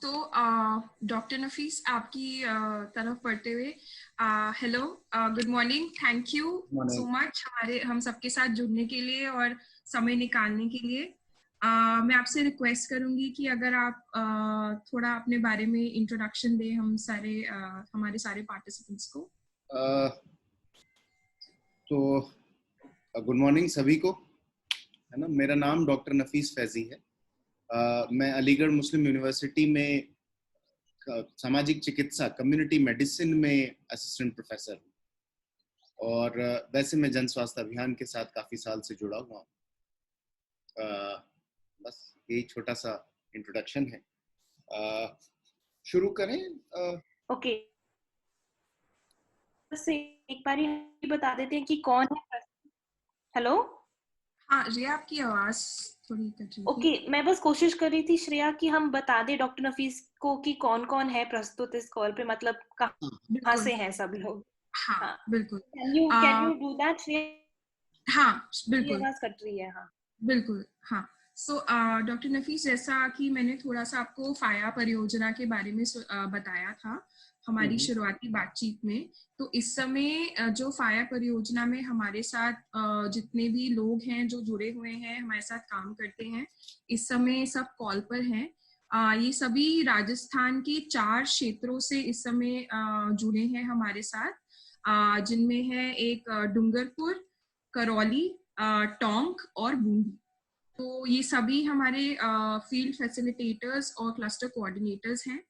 तो डॉक्टर नफीस आपकी तरफ पढ़ते हुए hello, good morning, thank you so morning. Much हम सबके साथ जुड़ने के लिए और समय निकालने के लिए। मैं आपसे रिक्वेस्ट करूंगी कि अगर आप थोड़ा अपने बारे में इंट्रोडक्शन दें हमारे सारे पार्टिसिपेंट्स को। तो गुड मॉर्निंग सभी को, है ना। मेरा नाम डॉक्टर नफीस फैजी है। मैं अलीगढ़ मुस्लिम यूनिवर्सिटी में सामाजिक चिकित्सा कम्युनिटी मेडिसिन में असिस्टेंट प्रोफेसर हूँ। और वैसे मैं जन स्वास्थ्य अभियान के साथ काफ़ी साल से जुड़ा हुआ हूँ। बस यही छोटा सा इंट्रोडक्शन है। शुरू करें। ओके, बस एक बार ही बता देते हैं कि कौन है। हेलो। हाँ रिया, आपकी आवाज थोड़ी कट रही थी। ओके, मैं बस कोशिश कर रही थी श्रेया कि हम बता दें डॉक्टर नफीस को कि कौन कौन है प्रस्तुत इस कॉल पे, मतलब कहाँ बिल्कुल। से हैं सब लोग। हाँ हाँ, बिल्कुल। Can you do that Shreya? हाँ की बिल्कुल। आवाज कट रही है। हाँ। बिल्कुल हाँ। सो डॉक्टर नफीस, जैसा कि मैंने थोड़ा सा आपको फाया परियोजना के बारे में बताया था हमारी शुरुआती बातचीत में। तो इस समय जो फाया परियोजना में हमारे साथ जितने भी लोग हैं जो जुड़े हुए हैं, हमारे साथ काम करते हैं, इस समय सब कॉल पर हैं। ये सभी राजस्थान के 4 क्षेत्रों से इस समय जुड़े हैं हमारे साथ, जिनमें है एक डूंगरपुर, करौली, टोंक और बूंदी। तो ये सभी हमारे फील्ड फैसिलिटेटर्स और क्लस्टर कोऑर्डिनेटर्स हैं,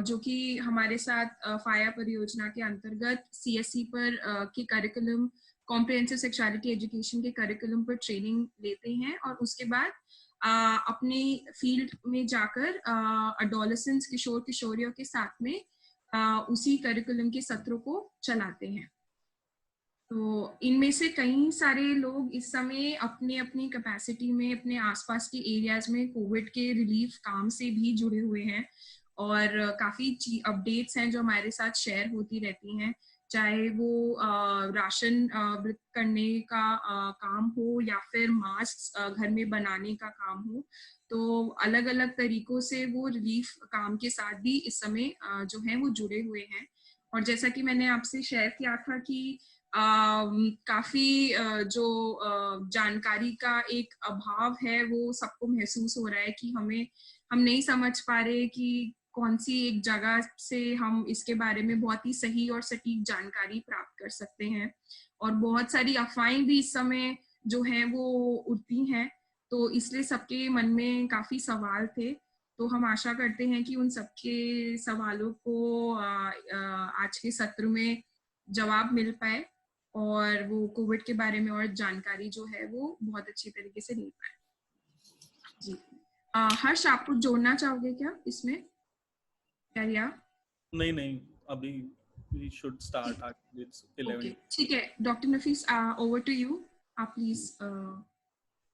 जो कि हमारे साथ फाया परियोजना के अंतर्गत सीएससी पर के करिकुलम, कॉम्प्रिहेंसिव सेक्सुअलिटी एजुकेशन के करिकुलम पर ट्रेनिंग लेते हैं और उसके बाद अपने फील्ड में जाकर अडोलेसेंस, किशोर किशोरियों के साथ में उसी करिकुलम के सत्रों को चलाते हैं। तो इनमें से कई सारे लोग इस समय अपने अपनी कैपेसिटी में अपने आसपास के एरियाज में कोविड के रिलीफ काम से भी जुड़े हुए हैं और काफी अपडेट्स हैं जो हमारे साथ शेयर होती रहती हैं, चाहे वो राशन वितरित करने का काम हो या फिर मास्क घर में बनाने का काम हो। तो अलग अलग तरीकों से वो रिलीफ काम के साथ भी इस समय जो है वो जुड़े हुए हैं। और जैसा कि मैंने आपसे शेयर किया था कि काफी जानकारी का एक अभाव है, वो सबको महसूस हो रहा है कि हम नहीं समझ पा रहे कि कौन सी एक जगह से हम इसके बारे में बहुत ही सही और सटीक जानकारी प्राप्त कर सकते हैं। और बहुत सारी अफवाहें भी इस समय जो हैं वो उड़ती हैं, तो इसलिए सबके मन में काफी सवाल थे। तो हम आशा करते हैं कि उन सबके सवालों को आज के सत्र में जवाब मिल पाए और वो कोविड के बारे में और जानकारी जो है वो बहुत अच्छी तरीके से ले पाए। जी, हर्ष, आप कुछ जोड़ना चाहोगे क्या इसमें? क्या? नहीं नहीं, अभी we should start actually, it's 11. Okay, ठीक है doctor Nafees, over to you. आप प्लीज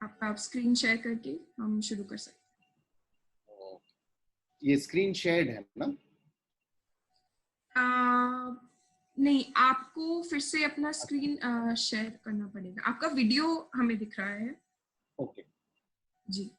आपका स्क्रीन शेयर करके हम शुरू कर सकते तो ये स्क्रीन शेयर्ड है ना? हैं। नहीं, आपको फिर से अपना स्क्रीन शेयर करना पड़ेगा। आपका वीडियो हमें दिख रहा है। ओके। जी।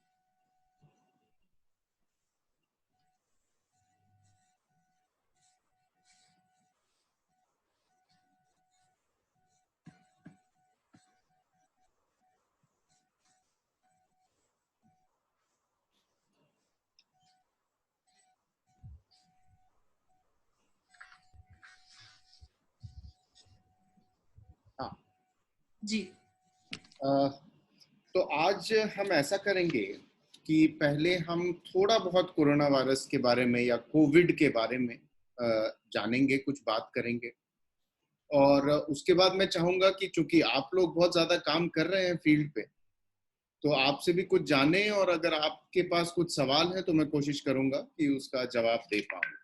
हाँ जी। तो आज हम ऐसा करेंगे कि पहले हम थोड़ा बहुत कोरोना वायरस के बारे में या कोविड के बारे में जानेंगे, कुछ बात करेंगे। और उसके बाद मैं चाहूंगा कि चूंकि आप लोग बहुत ज्यादा काम कर रहे हैं फील्ड पे, तो आपसे भी कुछ जाने, और अगर आपके पास कुछ सवाल है तो मैं कोशिश करूंगा कि उसका जवाब दे पाऊं।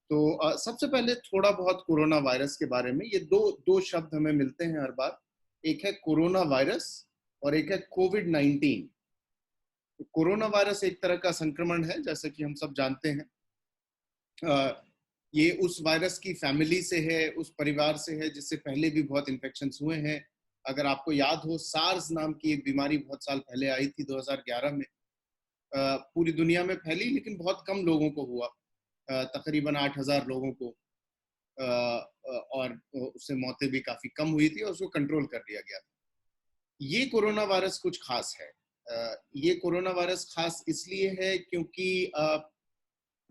तो सबसे पहले थोड़ा बहुत कोरोना वायरस के बारे में। ये दो दो शब्द हमें मिलते हैं हर बार, एक है कोरोना वायरस और एक है कोविड-19। कोरोना वायरस एक तरह का संक्रमण है, जैसे कि हम सब जानते हैं। ये उस वायरस की फैमिली से है, उस परिवार से है जिससे पहले भी बहुत इन्फेक्शंस हुए हैं। अगर आपको याद हो, सार्स नाम की एक बीमारी बहुत साल पहले आई थी 2011 में, पूरी दुनिया में फैली, लेकिन बहुत कम लोगों को हुआ, तकरीबन 8,000 लोगों को, और उससे मौतें भी काफी कम हुई थी और उसको कंट्रोल कर लिया गया था। ये कोरोना वायरस कुछ खास है। ये कोरोना वायरस खास इसलिए है क्योंकि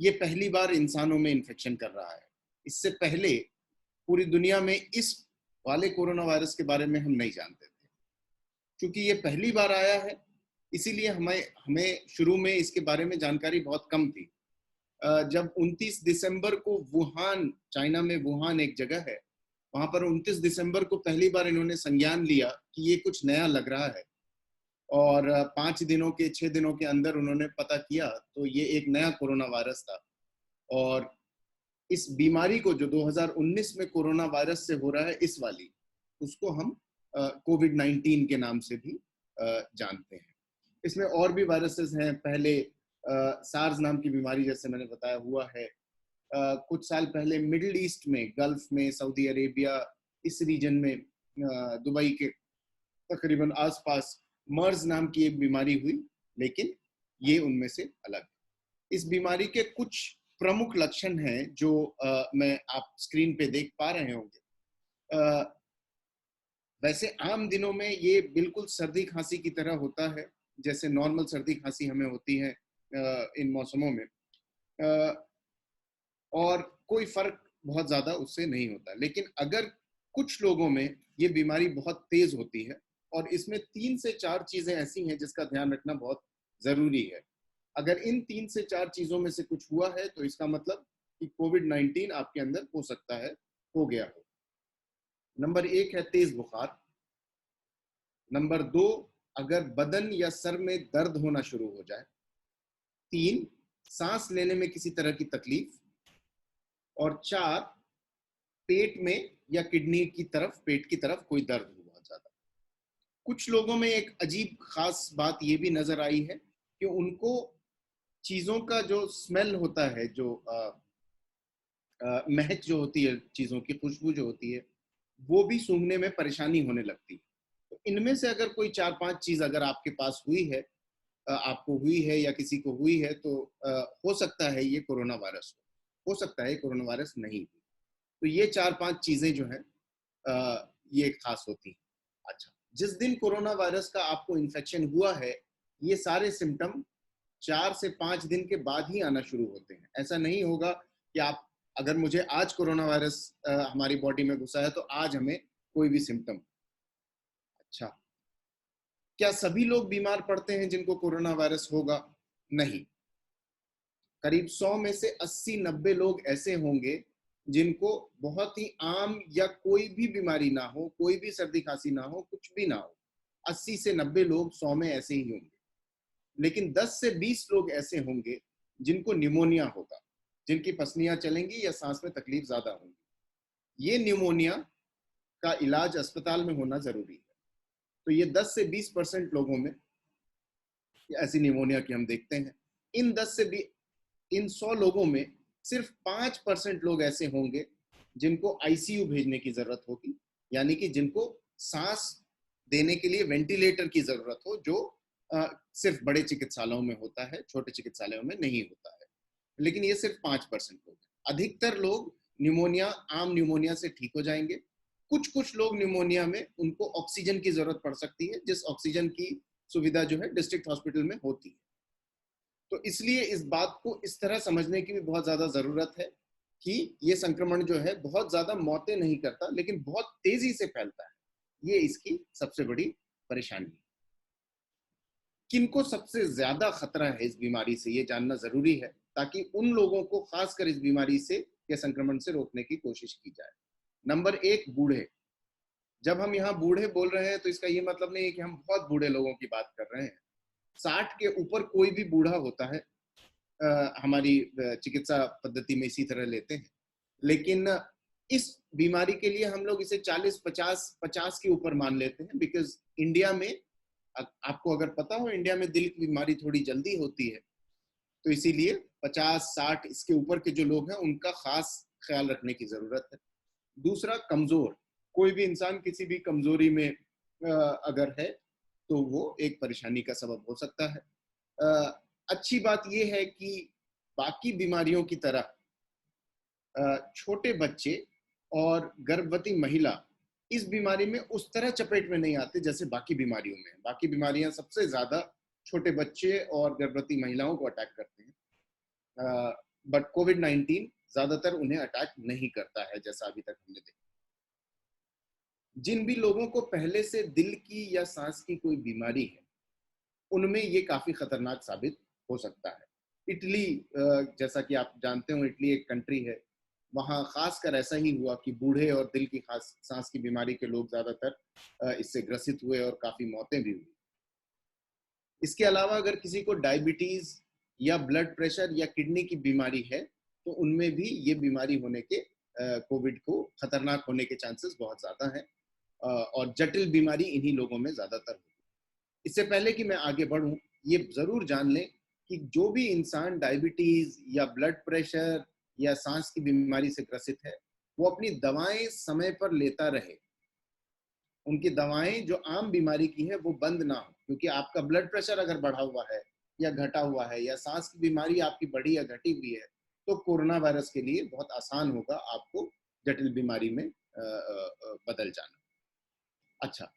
ये पहली बार इंसानों में इन्फेक्शन कर रहा है। इससे पहले पूरी दुनिया में इस वाले कोरोना वायरस के बारे में हम नहीं जानते थे। क्योंकि ये पहली बार आया है, इसीलिए हमें शुरू में इसके बारे में जानकारी बहुत कम थी। जब 29 दिसंबर को वुहान, चाइना में वुहान एक जगह है, वहां पर 29 दिसंबर को पहली बार इन्होंने संज्ञान लिया कि ये कुछ नया लग रहा है, और 6 दिनों के अंदर उन्होंने पता किया तो ये एक नया कोरोना वायरस था। और इस बीमारी को जो 2019 में कोरोना वायरस से हो रहा है, इस वाली, उसको हम कोविड-19 के नाम से भी जानते हैं। इसमें और भी वायरसेस हैं। पहले सार्स नाम की बीमारी, जैसे मैंने बताया, हुआ है। कुछ साल पहले मिडिल ईस्ट में, गल्फ में, सऊदी अरेबिया, इस रीजन में, दुबई के तकरीबन आसपास मर्स नाम की एक बीमारी हुई, लेकिन ये उनमें से अलग है। इस बीमारी के कुछ प्रमुख लक्षण हैं जो मैं आप स्क्रीन पे देख पा रहे होंगे। वैसे आम दिनों में ये बिल्कुल सर्दी खांसी की तरह होता है, जैसे नॉर्मल सर्दी खांसी हमें होती है इन मौसमों में, और कोई फर्क बहुत ज्यादा उससे नहीं होता। लेकिन अगर कुछ लोगों में ये बीमारी बहुत तेज होती है, और इसमें 3 से 4 चीजें ऐसी हैं जिसका ध्यान रखना बहुत जरूरी है। अगर इन 3 से 4 चीजों में से कुछ हुआ है तो इसका मतलब कि कोविड-19 आपके अंदर हो सकता है, हो गया हो। नंबर 1 है तेज बुखार। नंबर 2, अगर बदन या सर में दर्द होना शुरू हो जाए। 3, सांस लेने में किसी तरह की तकलीफ। और 4, पेट में या किडनी की तरफ, पेट की तरफ कोई दर्द हो बहुत ज्यादा। कुछ लोगों में एक अजीब खास बात ये भी नजर आई है कि उनको चीजों का जो स्मेल होता है, जो महक जो होती है, चीजों की खुशबू जो होती है, वो भी सूंघने में परेशानी होने लगती है। तो इनमें से अगर कोई 4-5 चीज अगर आपके पास हुई है, आपको हुई है या किसी को हुई है, तो हो सकता है ये कोरोना वायरस हो सकता है कोरोना वायरस नहीं हो। तो ये 4-5 चीजें जो हैं ये खास होती हैं। अच्छा, जिस दिन कोरोना वायरस का आपको इन्फेक्शन हुआ है, ये सारे सिम्टम 4 से 5 दिन के बाद ही आना शुरू होते हैं। ऐसा नहीं होगा कि आप, अगर मुझे आज कोरोना वायरस हमारी बॉडी में घुसा है तो आज हमें कोई भी सिम्टम। अच्छा, क्या सभी लोग बीमार पड़ते हैं जिनको कोरोना वायरस होगा? नहीं। करीब 100 में से 80-90 लोग ऐसे होंगे जिनको बहुत ही आम या कोई भी बीमारी ना हो, कोई भी सर्दी खांसी ना हो, कुछ भी ना हो। 80 से 90 लोग 100 में ऐसे ही होंगे। लेकिन 10 से 20 लोग ऐसे होंगे जिनको निमोनिया होगा, जिनकी पसलियां चलेंगी या सांस में तकलीफ ज्यादा होगी। ये निमोनिया का इलाज अस्पताल में होना जरूरी है। तो ये 10 से 20% लोगों में ऐसी निमोनिया की हम देखते हैं। इन 100 लोगों में सिर्फ 5% लोग ऐसे होंगे जिनको आईसीयू भेजने की जरूरत होगी, यानी कि जिनको सांस देने के लिए वेंटिलेटर की जरूरत हो, जो सिर्फ बड़े चिकित्सालयों में होता है, छोटे चिकित्सालयों में नहीं होता है। लेकिन ये सिर्फ 5% लोग हैं। अधिकतर लोग निमोनिया, आम निमोनिया से ठीक हो जाएंगे। कुछ लोग निमोनिया में उनको ऑक्सीजन की जरूरत पड़ सकती है, जिस ऑक्सीजन की सुविधा जो है डिस्ट्रिक्ट हॉस्पिटल में होती है। तो इसलिए इस बात को इस तरह समझने की भी बहुत ज्यादा जरूरत है कि ये संक्रमण जो है बहुत ज्यादा मौतें नहीं करता, लेकिन बहुत तेजी से फैलता है। ये इसकी सबसे बड़ी परेशानी है। किनको सबसे ज्यादा खतरा है इस बीमारी से, ये जानना जरूरी है, ताकि उन लोगों को खासकर इस बीमारी से या संक्रमण से रोकने की कोशिश की जाए। नंबर 1, बूढ़े। जब हम यहाँ बूढ़े बोल रहे हैं तो इसका ये मतलब नहीं है कि हम बहुत बूढ़े लोगों की बात कर रहे हैं। 60 के ऊपर कोई भी बूढ़ा होता है, हमारी चिकित्सा पद्धति में इसी तरह लेते हैं। लेकिन इस बीमारी के लिए हम लोग इसे 40-50 के ऊपर मान लेते हैं, बिकॉज इंडिया में, आपको अगर पता हो, इंडिया में दिल की बीमारी थोड़ी जल्दी होती है, तो इसीलिए 50-60 इसके ऊपर के जो लोग हैं उनका खास ख्याल रखने की जरूरत है। दूसरा, कमजोर। कोई भी इंसान किसी भी कमजोरी में अगर है तो वो एक परेशानी का सबब हो सकता है। अच्छी बात यह है कि बाकी बीमारियों की तरह छोटे बच्चे और गर्भवती महिला इस बीमारी में उस तरह चपेट में नहीं आते जैसे बाकी बीमारियों में। बाकी बीमारियां सबसे ज्यादा छोटे बच्चे और गर्भवती महिलाओं को अटैक करते हैं, बट कोविड-19 ज्यादातर उन्हें अटैक नहीं करता है, जैसा अभी तक हमने देखा। जिन भी लोगों को पहले से दिल की या सांस की कोई बीमारी है, उनमें ये काफी खतरनाक साबित हो सकता है। इटली, जैसा कि आप जानते हो, इटली एक कंट्री है, वहाँ खासकर ऐसा ही हुआ कि बूढ़े और दिल की खास सांस की बीमारी के लोग ज्यादातर इससे ग्रसित हुए और काफी मौतें भी हुई। इसके अलावा अगर किसी को डायबिटीज या ब्लड प्रेशर या किडनी की बीमारी है, तो उनमें भी ये बीमारी होने के, कोविड को खतरनाक होने के चांसेस बहुत ज्यादा हैं, और जटिल बीमारी इन्हीं लोगों में ज्यादातर होती है। इससे पहले कि मैं आगे बढ़ूं, ये जरूर जान लें कि जो भी इंसान डायबिटीज या ब्लड प्रेशर या सांस की बीमारी से ग्रसित है, वो अपनी दवाएं समय पर लेता रहे। उनकी दवाएं जो आम बीमारी की है वो बंद ना हो, क्योंकि आपका ब्लड प्रेशर अगर बढ़ा हुआ है या घटा हुआ है, या सांस की बीमारी आपकी बढ़ी या घटी हुई है, तो कोरोना वायरस के लिए बहुत आसान होगा आपको जटिल बीमारी में बदल जाना। अच्छा,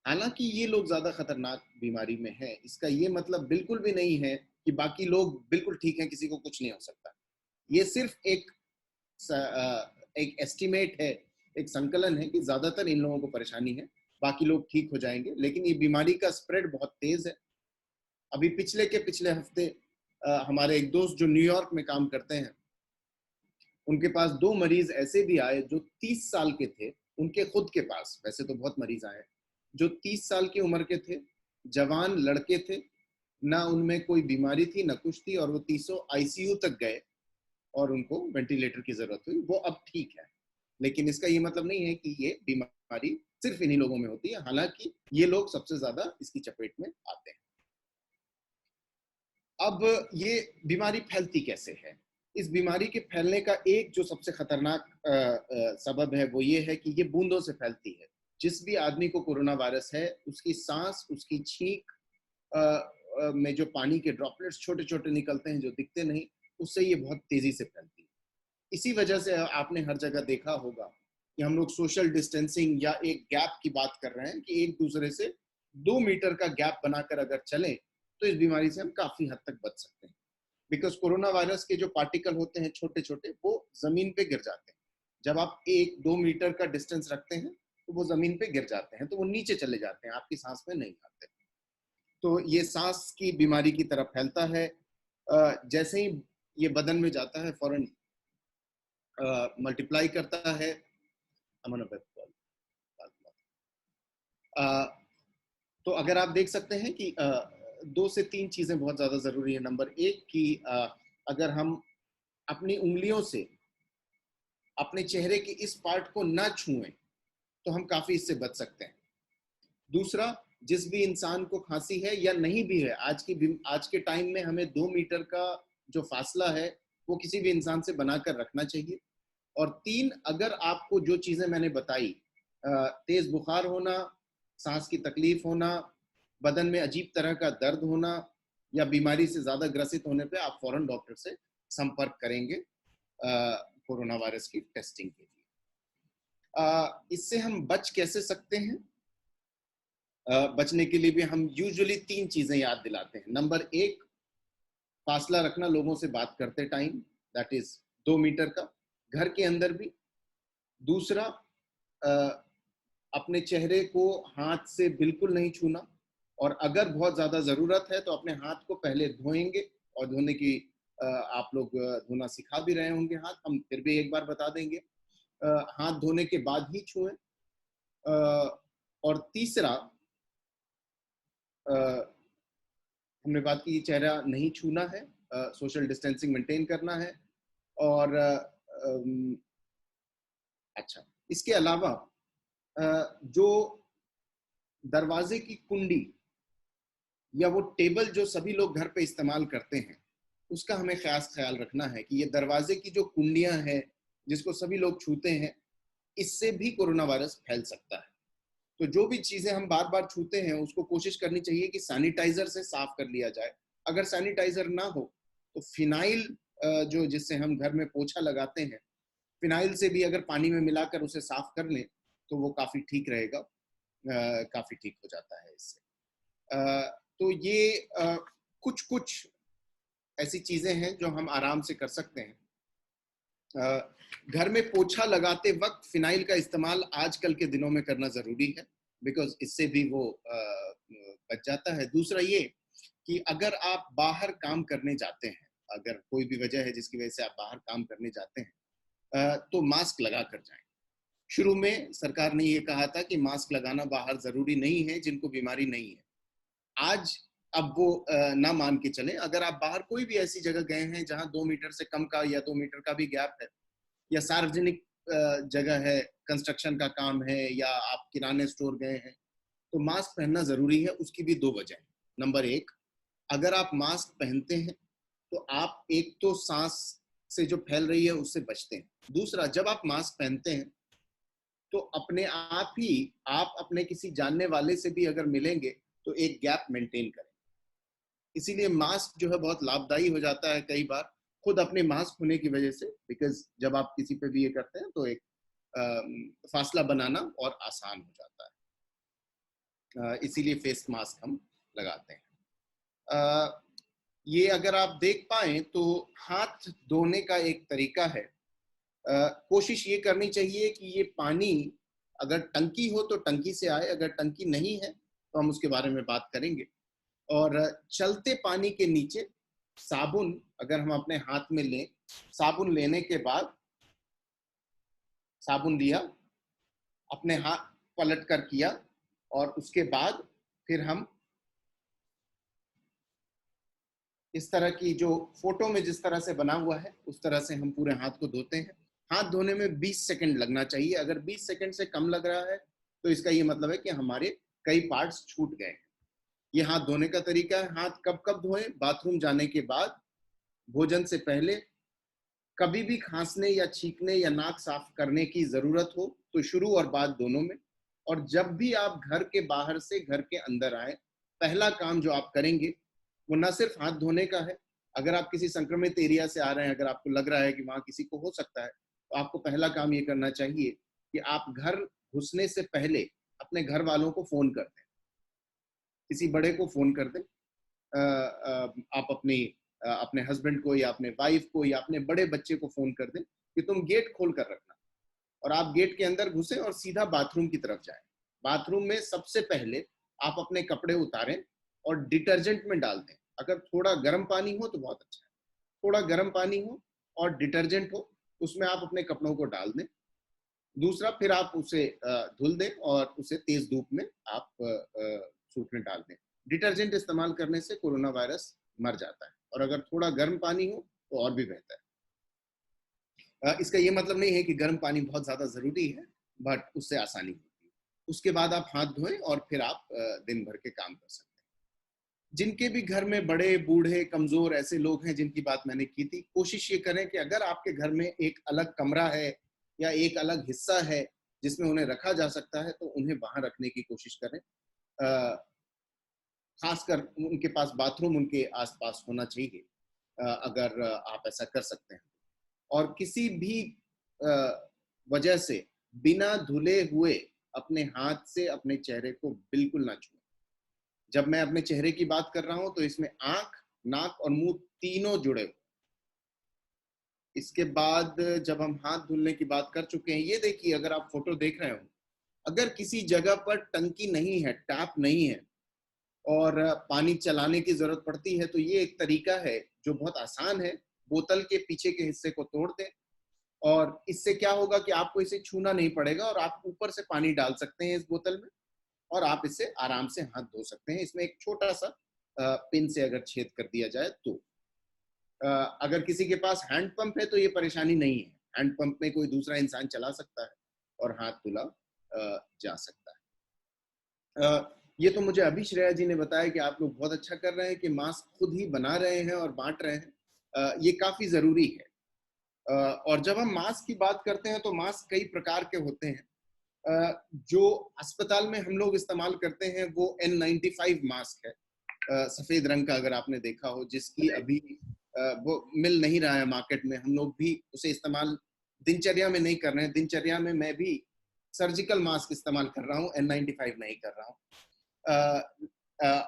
हालांकि ये लोग ज्यादा खतरनाक बीमारी में हैं, इसका ये मतलब बिल्कुल भी नहीं है कि बाकी लोग बिल्कुल ठीक हैं, किसी को कुछ नहीं हो सकता। ये सिर्फ एक एस्टिमेट है, एक संकलन है कि ज्यादातर इन लोगों को परेशानी है, बाकी लोग ठीक हो जाएंगे। लेकिन ये बीमारी का स्प्रेड बहुत तेज है। अभी पिछले हफ्ते हमारे एक दोस्त जो न्यूयॉर्क में काम करते हैं, उनके पास 2 मरीज ऐसे भी आए जो 30 साल के थे। उनके खुद के पास वैसे तो बहुत मरीज आए जो 30 साल की उम्र के थे, जवान लड़के थे, ना उनमें कोई बीमारी थी ना कुछ थी, और वो 30 आईसीयू तक गए और उनको वेंटिलेटर की जरूरत हुई। वो अब ठीक है, लेकिन इसका ये मतलब नहीं है कि ये बीमारी सिर्फ इन्हीं लोगों में होती है, हालांकि ये लोग सबसे ज्यादा इसकी चपेट में आते हैं। अब ये बीमारी फैलती कैसे है? इस बीमारी के फैलने का एक जो सबसे खतरनाक सबब है वो ये है कि ये बूंदों से फैलती है। जिस भी आदमी को कोरोना वायरस है, उसकी सांस, उसकी छींक में जो पानी के ड्रॉपलेट्स छोटे छोटे निकलते हैं जो दिखते नहीं, उससे ये बहुत तेजी से फैलती है। इसी वजह से आपने हर जगह देखा होगा कि हम लोग सोशल डिस्टेंसिंग या एक गैप की बात कर रहे हैं कि एक दूसरे से 2 मीटर का गैप बनाकर अगर चलें तो इस बीमारी से हम काफी हद तक बच सकते हैं। बिकॉज कोरोना वायरस के जो पार्टिकल होते हैं छोटे छोटे, वो जमीन पे गिर जाते हैं। जब आप 1-2 मीटर का डिस्टेंस रखते हैं तो वो जमीन पे गिर जाते हैं, तो वो नीचे चले जाते हैं, आपकी सांस में नहीं आते। तो ये सांस की बीमारी की तरफ फैलता है। जैसे ही ये बदन में जाता है, फौरन मल्टीप्लाई करता है। तो अगर आप देख सकते हैं कि 2 से 3 चीजें बहुत ज्यादा जरूरी है। नंबर 1 कि अगर हम अपनी उंगलियों से अपने चेहरे के इस पार्ट को ना छुएं तो हम काफी इससे बच सकते हैं। दूसरा, जिस भी इंसान को खांसी है या नहीं भी है, आज के टाइम में हमें 2 मीटर का जो फासला है वो किसी भी इंसान से बनाकर रखना चाहिए। और 3, अगर आपको जो चीजें मैंने बताई, तेज बुखार होना, सांस की तकलीफ होना, बदन में अजीब तरह का दर्द होना, या बीमारी से ज्यादा ग्रसित होने पे आप फौरन डॉक्टर से संपर्क करेंगे कोरोना वायरस की टेस्टिंग के लिए। इससे हम बच कैसे सकते हैं? बचने के लिए भी हम यूजुअली 3 चीजें याद दिलाते हैं। नंबर 1, फासला रखना लोगों से बात करते टाइम, दैट इज 2 मीटर का, घर के अंदर भी। दूसरा, अपने चेहरे को हाथ से बिल्कुल नहीं छूना, और अगर बहुत ज्यादा जरूरत है तो अपने हाथ को पहले धोएंगे, और धोने की आप लोग धोना सिखा भी रहे होंगे हाथ, हम फिर भी एक बार बता देंगे, हाथ धोने के बाद ही छुएं। और तीसरा, हमने बात की चेहरा नहीं छूना है, सोशल डिस्टेंसिंग मेंटेन करना है। और अच्छा, इसके अलावा जो दरवाजे की कुंडी या वो टेबल जो सभी लोग घर पे इस्तेमाल करते हैं, उसका हमें खास ख्याल रखना है कि ये दरवाजे की जो कुंडियां हैं जिसको सभी लोग छूते हैं, इससे भी कोरोना वायरस फैल सकता है। तो जो भी चीजें हम बार बार छूते हैं उसको कोशिश करनी चाहिए कि सैनिटाइजर से साफ कर लिया जाए। अगर सैनिटाइजर ना हो तो फिनाइल जो जिससे हम घर में पोछा लगाते हैं, फिनाइल से भी अगर पानी में मिलाकर उसे साफ कर लें तो वो काफी ठीक रहेगा, काफी ठीक हो जाता है इससे। तो ये कुछ कुछ ऐसी चीजें हैं जो हम आराम से कर सकते हैं। घर में पोछा लगाते वक्त फिनाइल का इस्तेमाल आजकल के दिनों में करना जरूरी है, बिकॉज इससे भी वो बच जाता है। दूसरा ये कि अगर आप बाहर काम करने जाते हैं, अगर कोई भी वजह है जिसकी वजह से आप बाहर काम करने जाते हैं, तो मास्क लगा कर जाएं। शुरू में सरकार ने ये कहा था कि मास्क लगाना बाहर जरूरी नहीं है जिनको बीमारी नहीं है। आज अब वो ना मान के चलें। अगर आप बाहर कोई भी ऐसी जगह गए हैं जहां 2 मीटर से कम का या 2 मीटर का भी गैप है, या सार्वजनिक जगह है, कंस्ट्रक्शन का काम है, या आप किराने स्टोर गए हैं, तो मास्क पहनना जरूरी है। उसकी भी 2 वजह है। नंबर 1, अगर आप मास्क पहनते हैं तो आप एक तो सांस से जो फैल रही है उससे बचते हैं। दूसरा, जब आप मास्क पहनते हैं तो अपने आप ही आप अपने किसी जानने वाले से भी अगर मिलेंगे तो एक गैप मेंटेन करें। इसीलिए मास्क जो है बहुत लाभदायी हो जाता है कई बार, खुद अपने मास्क होने की वजह से, बिकॉज जब आप किसी पे भी ये करते हैं तो एक फासला बनाना और आसान हो जाता है। इसीलिए फेस मास्क हम लगाते हैं। ये अगर आप देख पाएं तो हाथ धोने का एक तरीका है। कोशिश ये करनी चाहिए कि ये पानी अगर टंकी हो तो टंकी से आए, अगर टंकी नहीं है तो हम उसके बारे में बात करेंगे। और चलते पानी के नीचे साबुन अगर हम अपने हाथ में लें, साबुन लेने के बाद साबुन लिया, अपने हाथ पलट कर किया, और उसके बाद फिर हम इस तरह की जो फोटो में जिस तरह से बना हुआ है उस तरह से हम पूरे हाथ को धोते हैं। हाथ धोने में 20 सेकंड लगना चाहिए। अगर 20 सेकंड से कम लग रहा है तो इसका ये मतलब है कि हमारे कई पार्ट्स छूट गए हैं। ये हाथ धोने का तरीका है। हाथ कब कब धोएं? बाथरूम जाने के बाद, भोजन से पहले, कभी भी खांसने या छींकने या नाक साफ करने की जरूरत हो तो शुरू और बाद दोनों में, और जब भी आप घर के बाहर से घर के अंदर आए, पहला काम जो आप करेंगे वो न सिर्फ हाथ धोने का है। अगर आप किसी संक्रमित एरिया से आ रहे हैं, अगर आपको लग रहा है कि वहां किसी को हो सकता है, तो आपको पहला काम ये करना चाहिए कि आप घर घुसने से पहले अपने घर वालों को फोन कर दें, किसी बड़े को फोन कर दें। आप अपने हस्बैंड को या अपने वाइफ को या अपने बड़े बच्चे को फोन कर दें कि तुम गेट खोल कर रखना, और आप गेट के अंदर घुसे और सीधा बाथरूम की तरफ जाएं। बाथरूम में सबसे पहले आप अपने कपड़े उतारें और डिटर्जेंट में डाल दें। अगर थोड़ा गर्म पानी हो तो बहुत अच्छा है, थोड़ा गर्म पानी हो और डिटर्जेंट हो, उसमें आप अपने कपड़ों को डाल दें। दूसरा, फिर आप उसे धुल दें और उसे तेज धूप में आप सूखने डाल दें। डिटर्जेंट इस्तेमाल करने से कोरोना वायरस मर जाता है, और अगर थोड़ा गर्म पानी हो तो और भी बेहतर है। इसका ये मतलब नहीं है कि गर्म पानी बहुत ज्यादा जरूरी है, बट उससे आसानी होती है। उसके बाद आप हाथ धोएं और फिर आप दिन भर के काम कर सकते हैं। जिनके भी घर में बड़े, बूढ़े, कमजोर ऐसे लोग हैं जिनकी बात मैंने की थी, कोशिश ये करें कि अगर आपके घर में एक अलग कमरा है या एक अलग हिस्सा है जिसमें उन्हें रखा जा सकता है, तो उन्हें वहां रखने की कोशिश करें। खासकर उनके पास बाथरूम उनके आसपास होना चाहिए, अगर आप ऐसा कर सकते हैं। और किसी भी वजह से बिना धुले हुए अपने हाथ से अपने चेहरे को बिल्कुल ना छुएं। जब मैं अपने चेहरे की बात कर रहा हूं तो इसमें आंख, नाक और मुंह तीनों जुड़े हुए। इसके बाद जब हम हाथ धुलने की बात कर चुके हैं, ये देखिए, अगर आप फोटो देख रहे हो, अगर किसी जगह पर टंकी नहीं है, टैप नहीं है और पानी चलाने की जरूरत पड़ती है, तो ये एक तरीका है जो बहुत आसान है। बोतल के पीछे के हिस्से को तोड़ दें, और इससे क्या होगा कि आपको इसे छूना नहीं पड़ेगा, और आप ऊपर से पानी डाल सकते हैं इस बोतल में, और आप इससे आराम से हाथ धो सकते हैं। इसमें एक छोटा सा पिन से अगर छेद कर दिया जाए तो। अगर किसी के पास हैंड पंप है तो ये परेशानी नहीं है। हैंड पंप में कोई दूसरा इंसान चला सकता है और हाथ धुला जा सकता है। ये तो मुझे अभी श्रेया जी ने बताया कि आप लोग बहुत अच्छा कर रहे हैं कि मास्क खुद ही बना रहे हैं और बांट रहे हैं। ये काफी जरूरी है। और जब हम मास्क की बात करते हैं तो मास्क कई प्रकार के होते हैं। जो अस्पताल में हम लोग इस्तेमाल करते हैं वो N95 मास्क है। सफेद रंग का अगर आपने देखा हो, जिसकी अभी वो मिल नहीं रहा है मार्केट में, हम लोग भी उसे इस्तेमाल दिनचर्या में नहीं कर रहे हैं। दिनचर्या में मैं भी सर्जिकल मास्क इस्तेमाल कर रहा हूँ, N95 नहीं कर रहा हूँ।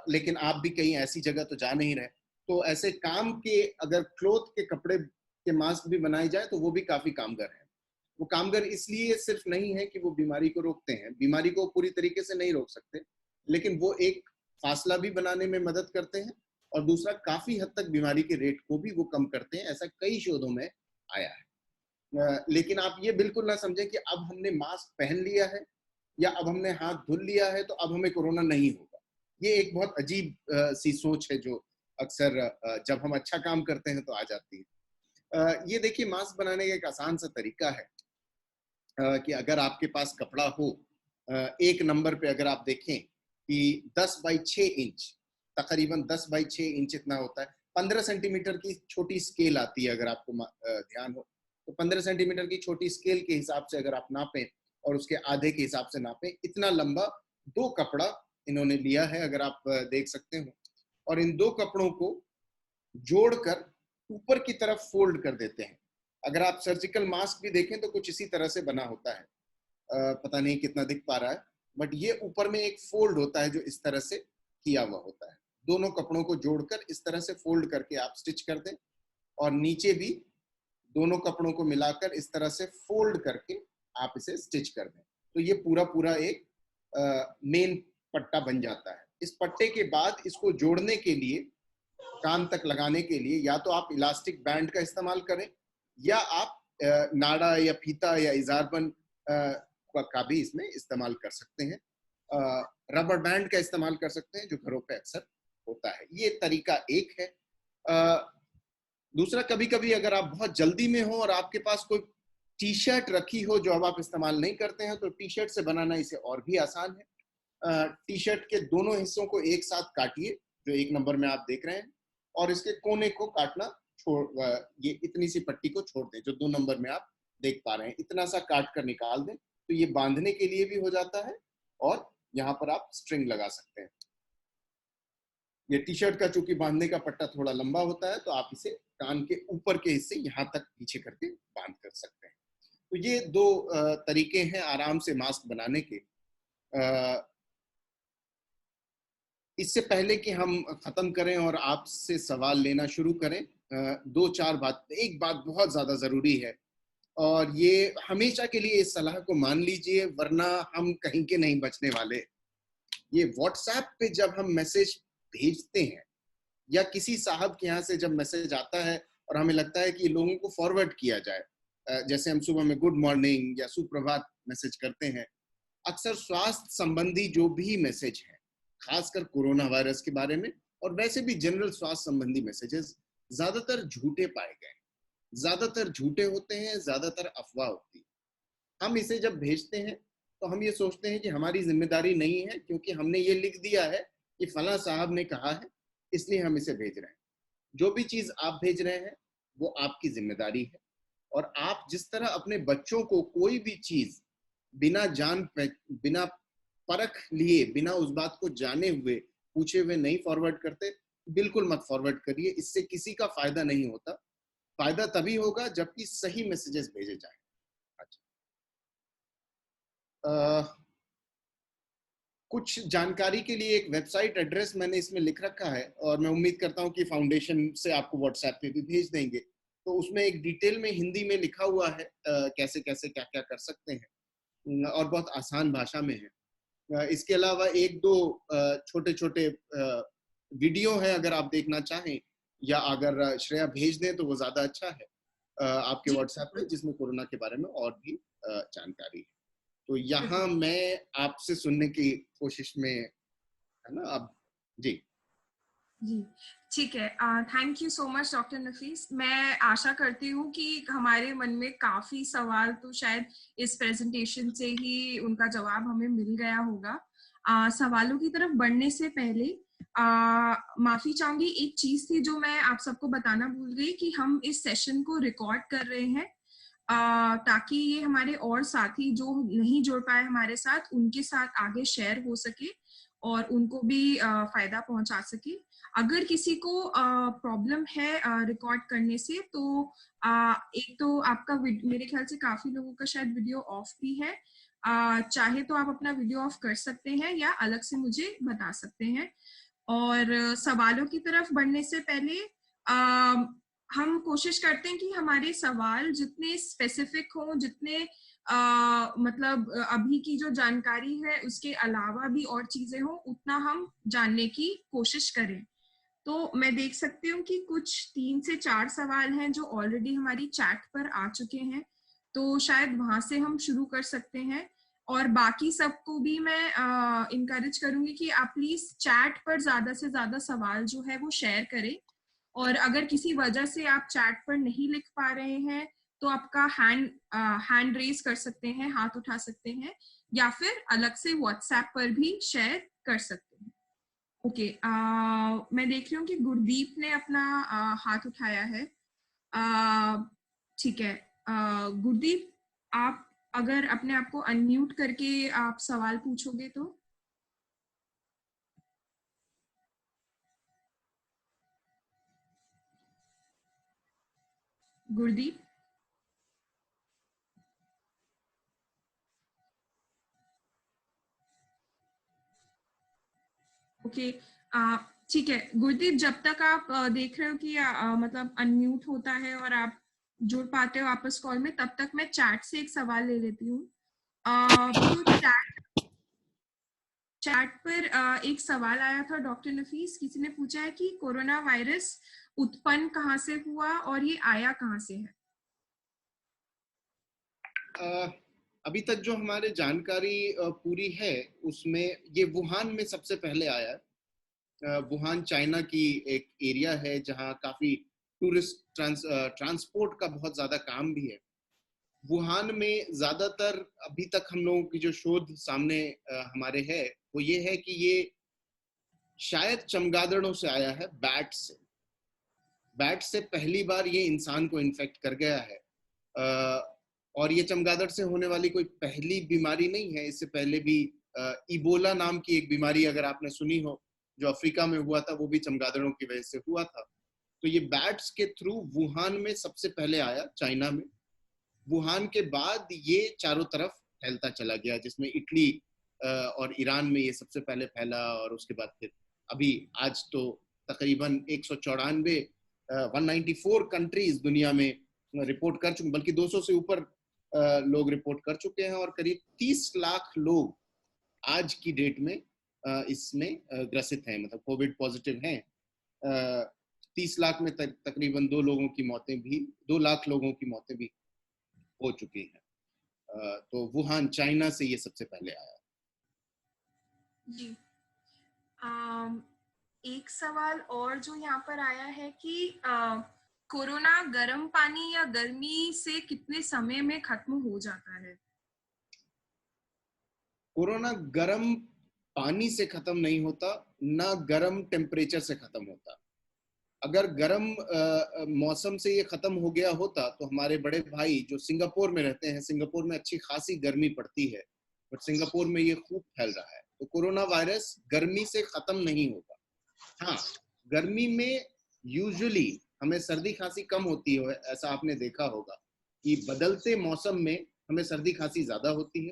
लेकिन आप भी कहीं ऐसी जगह तो जा नहीं रहे, तो ऐसे काम के अगर क्लोथ के कपड़े के मास्क भी बनाए जाए तो वो भी काफी कामगर है। वो कामगर इसलिए सिर्फ नहीं है कि वो बीमारी को रोकते हैं, बीमारी को पूरी तरीके से नहीं रोक सकते, लेकिन वो एक फासला भी बनाने में मदद करते हैं, और दूसरा काफी हद तक बीमारी के रेट को भी वो कम करते हैं। ऐसा कई शोधों में आया है। लेकिन आप ये बिल्कुल ना समझें कि अब हमने मास्क पहन लिया है या अब हमने हाथ धुल लिया है तो अब हमें कोरोना नहीं होगा। ये एक बहुत अजीब सी सोच है जो अक्सर जब हम अच्छा काम करते हैं तो आ जाती है। ये देखिए, मास्क बनाने का एक आसान सा तरीका है कि अगर आपके पास कपड़ा हो, एक नंबर पे अगर आप देखें कि 10 बाई 6 इंच, तकरीबन 10 बाई 6 इंच इतना होता है। 15 सेंटीमीटर की छोटी स्केल आती है, अगर आपको ध्यान हो तो 15 सेंटीमीटर की छोटी स्केल के हिसाब से अगर आप नापें और उसके आधे के हिसाब से नापें, इतना लंबा 2 कपड़ा इन्होंने लिया है, अगर आप देख सकते हो। और इन 2 कपड़ों को जोड़कर ऊपर की तरफ फोल्ड कर देते हैं। अगर आप सर्जिकल मास्क भी देखें तो कुछ इसी तरह से बना होता है। पता नहीं कितना दिख पा रहा है, बट ये ऊपर में एक फोल्ड होता है जो इस तरह से किया हुआ होता है। दोनों कपड़ों को जोड़कर इस तरह से फोल्ड करके आप स्टिच कर दें, और नीचे भी दोनों कपड़ों को मिलाकर इस तरह से फोल्ड करके आप इसे स्टिच कर दें, तो ये पूरा पूरा एक मेन पट्टा बन जाता है। इस पट्टे के बाद इसको जोड़ने के लिए, कान तक लगाने के लिए, या तो आप इलास्टिक बैंड का इस्तेमाल करें, या आप नाड़ा या फीता या इजारबन का भी इसमें इस्तेमाल कर सकते हैं। रबर बैंड का इस्तेमाल कर सकते हैं जो घरों पे अक्सर होता है। ये तरीका एक है। दूसरा, कभी कभी अगर आप बहुत जल्दी में हो और आपके पास कोई टी शर्ट रखी हो जो अब आप इस्तेमाल नहीं करते हैं, तो टी शर्ट से बनाना इसे और भी आसान है। टी शर्ट के दोनों हिस्सों को एक साथ काटिए, जो एक नंबर में आप देख रहे हैं, और इसके कोने को काटना छोड़, ये इतनी सी पट्टी को छोड़ दें जो 2 नंबर में आप देख पा रहे हैं, इतना सा काट कर निकाल दें, तो ये बांधने के लिए भी हो जाता है, और यहाँ पर आप स्ट्रिंग लगा सकते हैं। ये टी शर्ट का चूंकि बांधने का पट्टा थोड़ा लंबा होता है, तो आप इसे कान के ऊपर के हिस्से यहाँ तक पीछे करके बांध कर सकते हैं। तो ये 2 तरीके हैं आराम से मास्क बनाने के। इससे पहले कि हम खत्म करें और आपसे सवाल लेना शुरू करें, 2-4 बात, एक बात बहुत ज्यादा जरूरी है, और ये हमेशा के लिए इस सलाह को मान लीजिए, वरना हम कहीं के नहीं बचने वाले। ये व्हाट्सएप पे जब हम मैसेज भेजते हैं, या किसी साहब के यहाँ से जब मैसेज आता है और हमें लगता है कि लोगों को फॉरवर्ड किया जाए, जैसे हम सुबह में गुड मॉर्निंग या सुप्रभात मैसेज करते हैं, अक्सर स्वास्थ्य संबंधी जो भी मैसेज है, खासकर कोरोना वायरस के बारे में, और वैसे भी जनरल स्वास्थ्य संबंधी मैसेजेस ज्यादातर झूठे पाए गए, ज्यादातर झूठे होते हैं, ज्यादातर अफवाह होती है। हम इसे जब भेजते हैं तो हम ये सोचते हैं कि हमारी जिम्मेदारी नहीं है, क्योंकि हमने ये लिख दिया है कि फला साहब ने कहा है, इसलिए हम इसे भेज रहे हैं। जो भी चीज आप भेज रहे हैं वो आपकी जिम्मेदारी है, और आप जिस तरह अपने बच्चों को कोई भी चीज बिना परख लिए, बिना उस बात को जाने हुए, पूछे हुए नहीं फॉरवर्ड करते, बिल्कुल मत फॉरवर्ड करिए। इससे किसी का फायदा नहीं होता। फायदा तभी होगा जबकि सही मैसेजेस भेजे जाएं। अच्छा, कुछ जानकारी के लिए एक वेबसाइट एड्रेस मैंने इसमें लिख रखा है, और मैं उम्मीद करता हूं कि फाउंडेशन से आपको व्हाट्सएप पे भी भेज देंगे। तो उसमें एक डिटेल में हिंदी में लिखा हुआ है कैसे कैसे क्या क्या कर सकते हैं, और बहुत आसान भाषा में है। इसके अलावा 1-2 छोटे छोटे वीडियो है, अगर आप देखना चाहें, या अगर श्रेया भेज दें तो वो ज्यादा अच्छा है आपके व्हाट्सएप पे, जिसमें कोरोना के बारे में और भी जानकारी है। तो यहाँ मैं आपसे सुनने की कोशिश में, है ना, अब जी जी ठीक है। Thank you so much doctor Nafees. मैं आशा करती हूँ कि हमारे मन में काफी सवाल तो शायद इस प्रेजेंटेशन से ही उनका जवाब हमें मिल गया होगा। सवालों की तरफ बढ़ने से पहले माफी चाहूंगी, एक चीज थी जो मैं आप सबको बताना भूल गई, कि हम इस सेशन को रिकॉर्ड कर रहे हैं ताकि ये हमारे और साथी जो नहीं जुड़ पाए हमारे साथ, उनके साथ आगे शेयर हो सके और उनको भी फायदा पहुंचा सके। अगर किसी को प्रॉब्लम है रिकॉर्ड करने से तो एक तो आपका मेरे ख्याल से काफी लोगों का शायद वीडियो ऑफ भी है, चाहे तो आप अपना वीडियो ऑफ कर सकते हैं या अलग से मुझे बता सकते हैं। और सवालों की तरफ बढ़ने से पहले हम कोशिश करते हैं कि हमारे सवाल जितने स्पेसिफिक हों, जितने मतलब अभी की जो जानकारी है उसके अलावा भी और चीजें हों, उतना हम जानने की कोशिश करें। तो मैं देख सकती हूँ कि कुछ 3 से 4 सवाल हैं जो ऑलरेडी हमारी चैट पर आ चुके हैं, तो शायद वहां से हम शुरू कर सकते हैं। और बाकी सबको भी मैं इनकरेज करूंगी कि आप प्लीज चैट पर ज्यादा से ज्यादा सवाल जो है वो शेयर करें। और अगर किसी वजह से आप चैट पर नहीं लिख पा रहे हैं तो आपका हैंड रेज कर सकते हैं, हाथ उठा सकते हैं, या फिर अलग से व्हाट्सएप पर भी शेयर कर सकते हैं। ओके, मैं देख रही हूँ कि गुरदीप ने अपना हाथ उठाया है। ठीक है, गुरदीप, आप अगर अपने आप को अनम्यूट करके आप सवाल पूछोगे तो। गुरदीप, ओके, ठीक है गुरदीप, जब तक आप देख रहे हो कि मतलब अनम्यूट होता है और आप जुड़ पाते हो वापस कॉल में, तब तक मैं चैट से एक सवाल ले लेती हूँ। तो चैट पर एक सवाल आया था डॉक्टर नफीस, किसी ने पूछा है कि कोरोना वायरस उत्पन्न कहाँ से हुआ और ये आया कहाँ से है। अभी तक जो हमारे जानकारी पूरी है उसमें ये वुहान में सबसे पहले आया है। वुहान चाइना की एक एरिया है जहाँ काफी टूरिस्ट ट्रांसपोर्ट का बहुत ज्यादा काम भी है। वुहान में ज्यादातर अभी तक हम लोगों की जो शोध सामने हमारे है वो ये है कि ये शायद चमगादड़ों से आया है, बैट से पहली बार ये इंसान को इन्फेक्ट कर गया है। और ये चमगादड़ से होने वाली कोई पहली बीमारी नहीं है। इससे पहले भी इबोला नाम की एक बीमारी अगर आपने सुनी हो, जो अफ्रीका में हुआ था, वो भी चमगादड़ों की वजह से हुआ था। तो ये बैट्स के थ्रू वुहान में सबसे पहले आया, चाइना में। वुहान के बाद ये चारों तरफ फैलता चला गया, जिसमें इटली और ईरान में ये सबसे पहले फैला, और उसके बाद फिर अभी आज तो तकरीबन 194 कंट्रीज दुनिया में रिपोर्ट कर चुके, बल्कि 200 से ऊपर लोग रिपोर्ट कर चुके हैं, और करीब 30 लाख लोग आज की डेट में इसमें ग्रसित हैं, मतलब कोविड पॉजिटिव हैं। 30 लाख में तकरीबन 2 लाख लोगों की मौतें भी हो चुकी हैं। तो वुहान चाइना से ये सबसे पहले आया। जी, एक सवाल और जो यहाँ पर आया है कि कोरोना गर्म पानी या गर्मी से कितने समय में खत्म हो जाता है। कोरोना गर्म पानी से खत्म नहीं होता, ना गर्म टेम्परेचर से खत्म होता। अगर गर्म मौसम से ये खत्म हो गया होता तो हमारे बड़े भाई जो सिंगापुर में रहते हैं, सिंगापुर में अच्छी खासी गर्मी पड़ती है, बट सिंगापुर में ये खूब फैल रहा है। तो कोरोना वायरस गर्मी से खत्म नहीं होगा। हाँ, गर्मी में यूजुअली हमें सर्दी खांसी कम होती है, ऐसा आपने देखा होगा कि बदलते मौसम में हमें सर्दी खांसी ज्यादा होती है।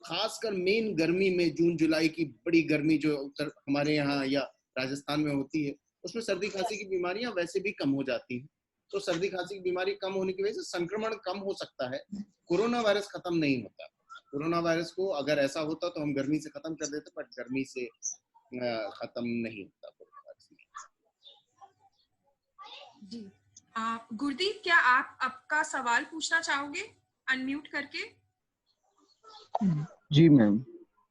खासकर मेन गर्मी में, जून जुलाई की बड़ी गर्मी जो उत्तर हमारे यहाँ या राजस्थान में होती है, उसमें सर्दी खांसी की बीमारियां वैसे भी कम हो जाती हैं। तो सर्दी खांसी की बीमारी कम होने की वजह से संक्रमण कम हो सकता है, कोरोना वायरस खत्म नहीं होता। कोरोना वायरस को अगर ऐसा होता तो हम गर्मी से खत्म कर देते, बट गर्मी से खत्म नहीं होता कोरोना वायरस। जी, गुरदीप, क्या आप आपका सवाल पूछना चाहोगे अनम्यूट करके? जी मैम।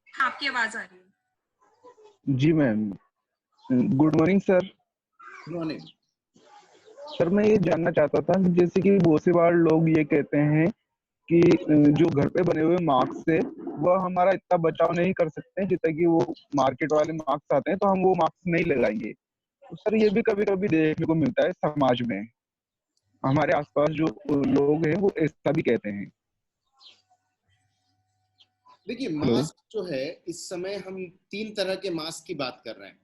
आपकी आवाज आ रही है। जी ma'am, good morning sir. Good morning sir, मैं ये जानना चाहता था कि जैसे कि बहुत सी बार लोग ये कहते हैं कि जो घर पे बने हुए मास्क से वह हमारा इतना बचाव नहीं कर सकते जितना कि वो मार्केट वाले मास्क आते हैं, तो हम वो मास्क नहीं लगाएंगे। तो सर, ये भी कभी कभी देखने को मिलता है समाज में, हमारे आसपास जो लोग हैं वो ऐसा भी कहते हैं। देखिए, हेलो। मास्क जो है, इस समय हम 3 तरह के मास्क की बात कर रहे हैं।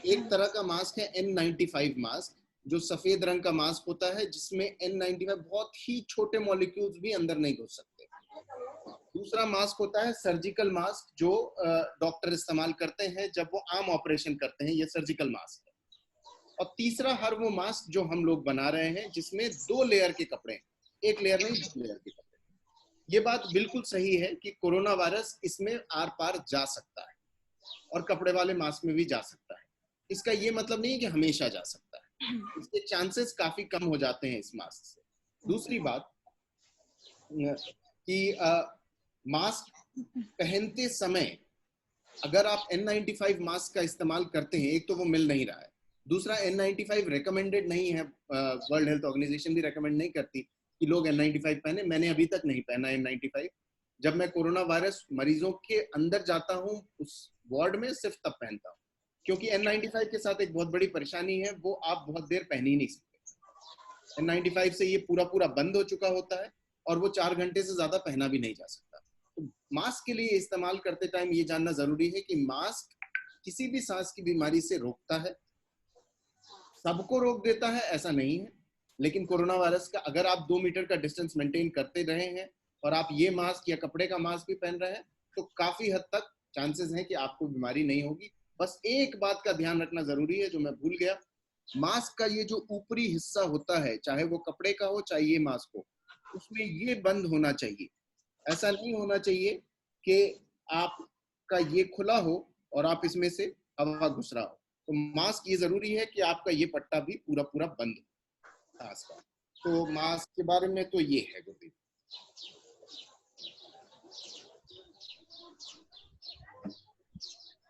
एक तरह का मास्क है N95 मास्क, जो सफेद रंग का मास्क होता है, जिसमें N95 बहुत ही छोटे मॉलिक्यूल्स भी अंदर नहीं घुस सकते। दूसरा मास्क होता है सर्जिकल मास्क, जो डॉक्टर इस्तेमाल करते हैं जब वो आम ऑपरेशन करते हैं, ये सर्जिकल मास्क है। और तीसरा हर वो मास्क जो हम लोग बना रहे हैं, जिसमें 2 लेयर के कपड़े हैं, एक लेयर नहीं 2 लेयर के कपड़े। ये बात बिल्कुल सही है कि कोरोना वायरस इसमें आर पार जा सकता है और कपड़े वाले मास्क में भी जा सकता है। इसका ये मतलब नहीं है कि हमेशा जा सकता है, इसके चांसेस काफी कम हो जाते हैं इस मास्क से। दूसरी बात कि मास्क पहनते समय अगर आप N95 मास्क का इस्तेमाल करते हैं, एक तो वो मिल नहीं रहा है, दूसरा N95 रिकमेंडेड नहीं है, वर्ल्ड हेल्थ ऑर्गेनाइजेशन भी रिकमेंड नहीं करती कि लोग N95 पहने। मैंने अभी तक नहीं पहना N95। जब मैं कोरोना वायरस मरीजों के अंदर जाता हूँ उस वार्ड में, सिर्फ तब पहनता हूँ, क्योंकि N95 के साथ एक बहुत बड़ी परेशानी है, वो आप बहुत देर पहन ही नहीं सकते। N95 से ये पूरा बंद हो चुका होता है और वो 4 घंटे से ज्यादा पहना भी नहीं जा सकता। तो मास्क के लिए इस्तेमाल करते टाइम ये जानना जरूरी है कि मास्क किसी भी सांस की बीमारी से रोकता है, सबको रोक देता है ऐसा नहीं है, लेकिन कोरोना वायरस का अगर आप 2 मीटर का डिस्टेंस मेंटेन करते रहे हैं और आप ये मास्क या कपड़े का मास्क भी पहन रहे हैं, तो काफी हद तक चांसेस हैं कि आपको बीमारी नहीं होगी। बस एक बात का ध्यान रखना जरूरी है, जो मैं भूल गया, मास्क का ये जो ऊपरी हिस्सा होता है, चाहे वो कपड़े का हो चाहे ये मास्क हो, उसमें ये बंद होना चाहिए। ऐसा नहीं होना चाहिए कि आपका ये खुला हो और आप इसमें से हवा घुस रहा हो। तो मास्क ये जरूरी है कि आपका ये पट्टा भी पूरा बंद हो खास कर। तो मास्क के बारे में तो ये है गुरदीप।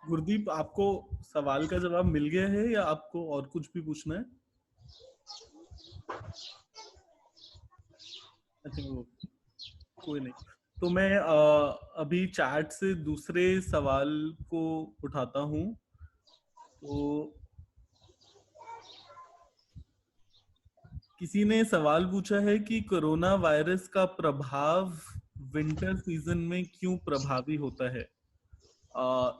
गुरदीप, आपको सवाल का जवाब मिल गया है या आपको और कुछ भी पूछना है? अच्छा, वो कोई नहीं। तो मैं अभी चैट से दूसरे सवाल को उठाता हूँ। तो किसी ने सवाल पूछा है कि कोरोना वायरस का प्रभाव विंटर सीजन में क्यों प्रभावी होता है।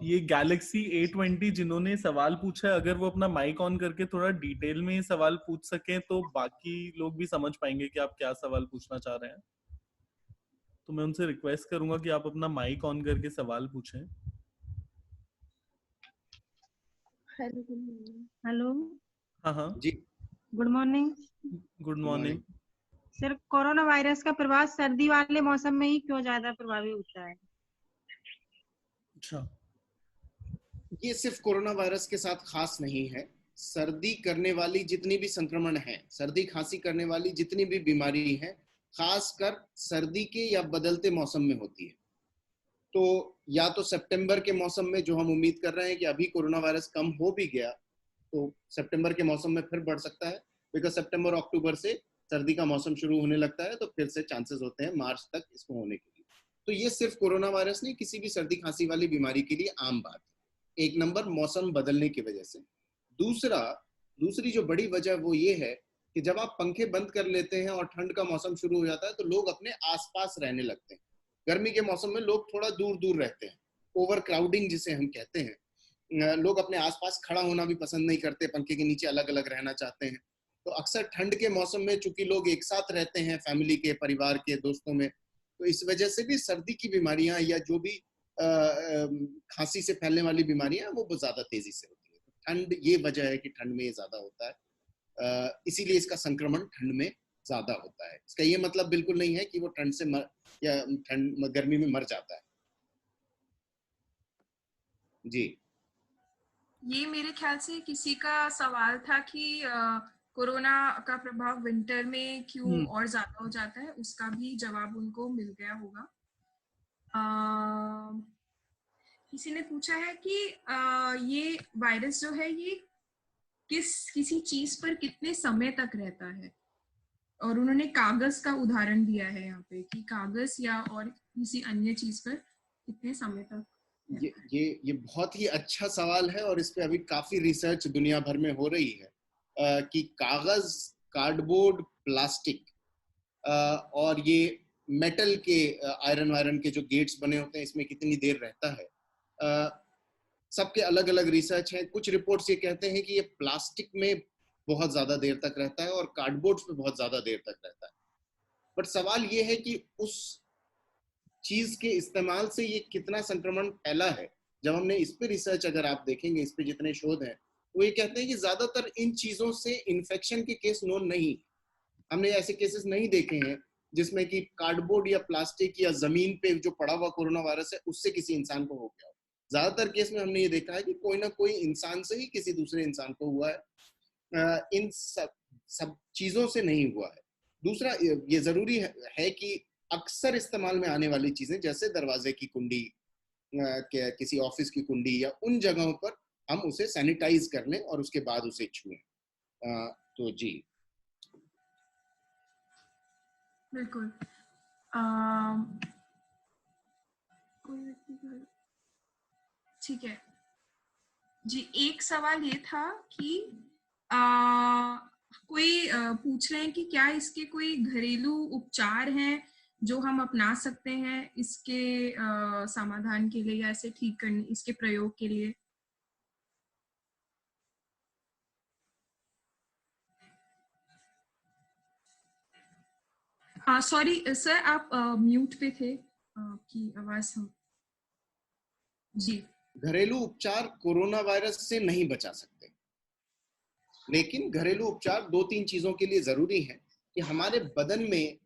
ये गैलेक्सी A20 जिन्होंने सवाल पूछा है, अगर वो अपना माइक ऑन करके थोड़ा डिटेल में सवाल पूछ सकें तो बाकी लोग भी समझ पाएंगे कि आप क्या सवाल पूछना चाह रहे हैं। तो मैं उनसे रिक्वेस्ट करूंगा कि आप अपना माइक ऑन करके सवाल पूछें। हेलो। हाँ जी, good morning. Good morning. Sir, corona virus का प्रभाव सर्दी वाले मौसम में ही क्यों ज्यादा प्रभावी होता है? अच्छा, ये सिर्फ कोरोना वायरस के साथ खास नहीं है। सर्दी करने वाली जितनी भी संक्रमण है, सर्दी खांसी करने वाली जितनी भी बीमारी है, खासकर सर्दी के या बदलते मौसम में होती है। तो या तो सितंबर के मौसम में, जो हम उम्मीद कर रहे हैं कि अभी कोरोना वायरस कम हो भी गया, तो सितंबर के मौसम में फिर बढ़ सकता है, बिकॉज सितंबर अक्टूबर से सर्दी का मौसम शुरू होने लगता है, तो फिर से चांसेस होते हैं मार्च तक इसको होने के लिए। तो ये सिर्फ कोरोना वायरस नहीं, किसी भी सर्दी खांसी वाली बीमारी के लिए आम बात है। एक नंबर मौसम बदलने की वजह से। दूसरी जो बड़ी वजह वो ये है कि जब आप पंखे बंद कर लेते हैं और ठंड का मौसम शुरू हो जाता है, तो लोग अपने आसपास रहने लगते हैं। गर्मी के मौसम में लोग थोड़ा दूर दूर रहते हैं, ओवर क्राउडिंग जिसे हम कहते हैं। लोग अपने आसपास खड़ा होना भी पसंद नहीं करते, पंखे के नीचे अलग अलग रहना चाहते हैं। तो अक्सर ठंड के मौसम में चूंकि लोग एक साथ रहते हैं, फैमिली के, परिवार के, दोस्तों में, तो इस वजह से भी सर्दी की बीमारियां या जो भी खांसी से फैलने वाली बीमारियां वो बहुत ज्यादा तेजी से होती है। ठंड ये वजह है कि ठंड में ये ज्यादा होता है, इसीलिए इसका संक्रमण ठंड में ज्यादा होता है। इसका ये मतलब बिल्कुल नहीं है कि वो ठंड से या गर्मी में मर जाता है। जी, ये मेरे ख्याल से किसी का सवाल था कि कोरोना का प्रभाव विंटर में क्यों और ज्यादा हो जाता है, उसका भी जवाब उनको मिल गया होगा। किसी ने पूछा है कि ये वायरस जो है ये किसी चीज पर कितने समय तक रहता है, और उन्होंने कागज का उदाहरण दिया है यहाँ पे कि कागज या और किसी अन्य चीज पर कितने समय तक। ये बहुत ही अच्छा सवाल है और इस पे अभी काफी रिसर्च दुनिया भर में हो रही है कि कागज, कार्डबोर्ड, प्लास्टिक और ये मेटल के आयरन वायरन के जो गेट्स बने होते हैं, इसमें कितनी देर रहता है। सबके अलग अलग रिसर्च हैं। कुछ रिपोर्ट्स ये कहते हैं कि ये प्लास्टिक में बहुत ज्यादा देर तक रहता है और कार्डबोर्ड पे बहुत ज्यादा देर तक रहता है। बट सवाल ये है कि उस चीज के इस्तेमाल से ये कितना संक्रमण फैला है। जब हमने इस पे रिसर्च, अगर आप देखेंगे इस पे जितने शोध हैं, वो ये कहते हैं कि ज्यादातर इन चीजों से इन्फेक्शन के केस नोन नहीं। हमने ऐसे केसेस नहीं देखे हैं जिसमें कि कार्डबोर्ड या प्लास्टिक या जमीन पे जो पड़ा हुआ कोरोना वायरस है उससे किसी इंसान को हो गया हो। ज्यादातर केस में हमने ये देखा है कि कोई ना कोई इंसान से ही किसी दूसरे इंसान को हुआ है। इन सब चीजों से नहीं हुआ है। दूसरा, ये जरूरी है कि अक्सर इस्तेमाल में आने वाली चीजें जैसे दरवाजे की कुंडी, किसी ऑफिस की कुंडी या उन जगहों पर हम उसे सैनिटाइज कर लें और उसके बाद उसे छुएं। तो जी बिल्कुल। ठीक है जी। एक सवाल ये था कि कोई पूछ रहे हैं कि क्या इसके कोई घरेलू उपचार हैं जो हम अपना सकते हैं इसके समाधान के लिए या इसे ठीक करने, इसके प्रयोग के लिए। सॉरी सर, आप म्यूट पे थे, आपकी आवाज हम जी। घरेलू उपचार कोरोना वायरस से नहीं बचा सकते, लेकिन घरेलू उपचार 2-3 चीजों के लिए जरूरी है कि हमारे बदन में